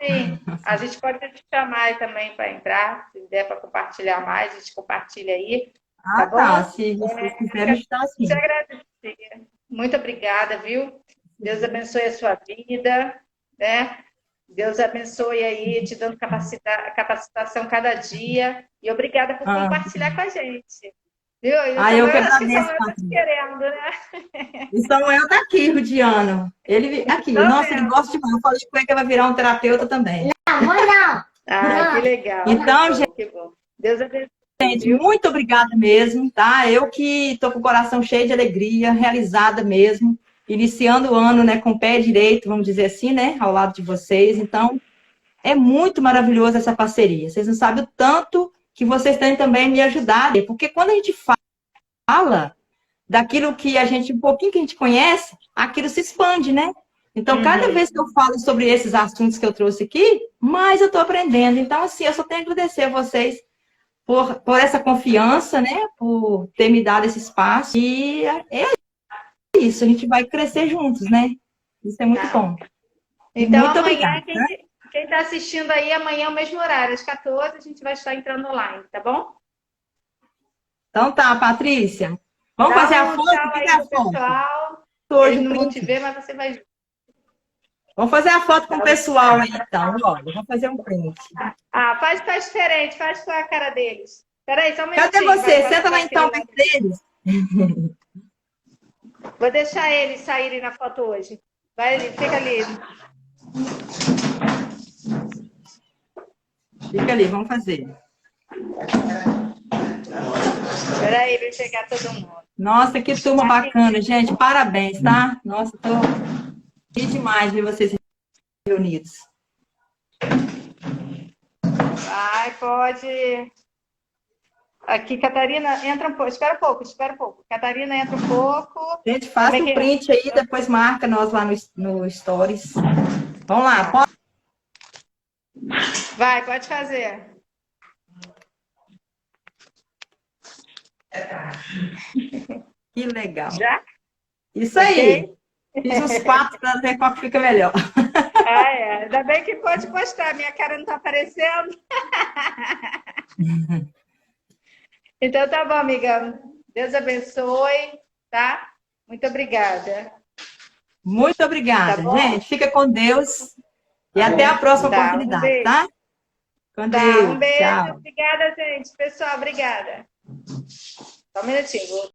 sim, a gente pode te chamar também para entrar, se der para compartilhar mais, a gente compartilha aí, tá Ah, tá. bom? Se vocês quiserem, Quero está te assim. agradecer. Muito obrigada, viu? Deus abençoe a sua vida, né? Deus abençoe aí, te dando capacitação cada dia. E obrigada por Ah, compartilhar com a gente. Viu? E o eu que Samuel, acho que o agradeço, Samuel está te Patrícia. querendo, né? E Samuel tá aqui, Rudiano. Ele, aqui, Tô nossa, ele vendo. gosta demais. Eu falei com ele que vai virar um terapeuta também. Não, não. Ah, que legal, que Então, bom, que bom. Deus abençoe, gente, viu? muito obrigada mesmo, tá? Eu que tô com o coração cheio de alegria, realizada mesmo, iniciando o ano, né, com o pé direito, vamos dizer assim, né, ao lado de vocês. Então, é muito maravilhoso essa parceria. Vocês não sabem o tanto que vocês têm também me ajudado, porque quando a gente fala daquilo que a gente, um pouquinho que a gente conhece, aquilo se expande, né? Então, cada Uhum. vez que eu falo sobre esses assuntos que eu trouxe aqui, mais eu estou aprendendo. Então, assim, eu só tenho a agradecer a vocês por essa confiança, né? Por ter me dado esse espaço. E é isso, a gente vai crescer juntos, né? Isso é muito Tá. bom. E Então, muito amanhã, obrigada. quem está assistindo aí, amanhã, ao mesmo horário, às 14, a gente vai estar entrando online, tá bom? Então tá, Patrícia. Vamos fazer a Dá um foto? O tchau que é aí a pro foto? pessoal. Hoje Eles um não vão te print. ver, mas você vai ver. Vamos fazer a foto com o Tá? pessoal aí, então. Olha, vamos fazer um print. Ah, faz diferente, faz com a cara deles. Peraí, só um Cadê minutinho, você? vai Senta lá para aquele então lado. perto deles. Vou deixar eles saírem na foto hoje. Vai ali, fica ali. Fica ali, vamos fazer. Peraí, vem pegar todo mundo. Nossa, que turma bacana, gente. Parabéns, tá? Nossa, tô feliz demais ver vocês reunidos. Vai, pode. Aqui, Catarina, entra um pouco. Espera um pouco, espera um pouco. Catarina, entra um pouco. Gente, Como é faça o que. print aí, depois marca nós lá no Stories. Vamos lá, Tá. Vai, pode fazer. que legal. Já? Isso aí. Ok? Fiz uns 4 para ver qual que fica melhor. Ah, é. Ainda bem que pode postar. Minha cara não tá aparecendo. Então tá bom, amiga. Deus abençoe, tá? Muito obrigada. Muito Tá obrigada, bom? gente. Fica com Deus e até a próxima Tá, um oportunidade, beijo. tá? Com Tá, um Deus. beijo. Tchau. Obrigada, gente. Pessoal, obrigada. Só um minutinho.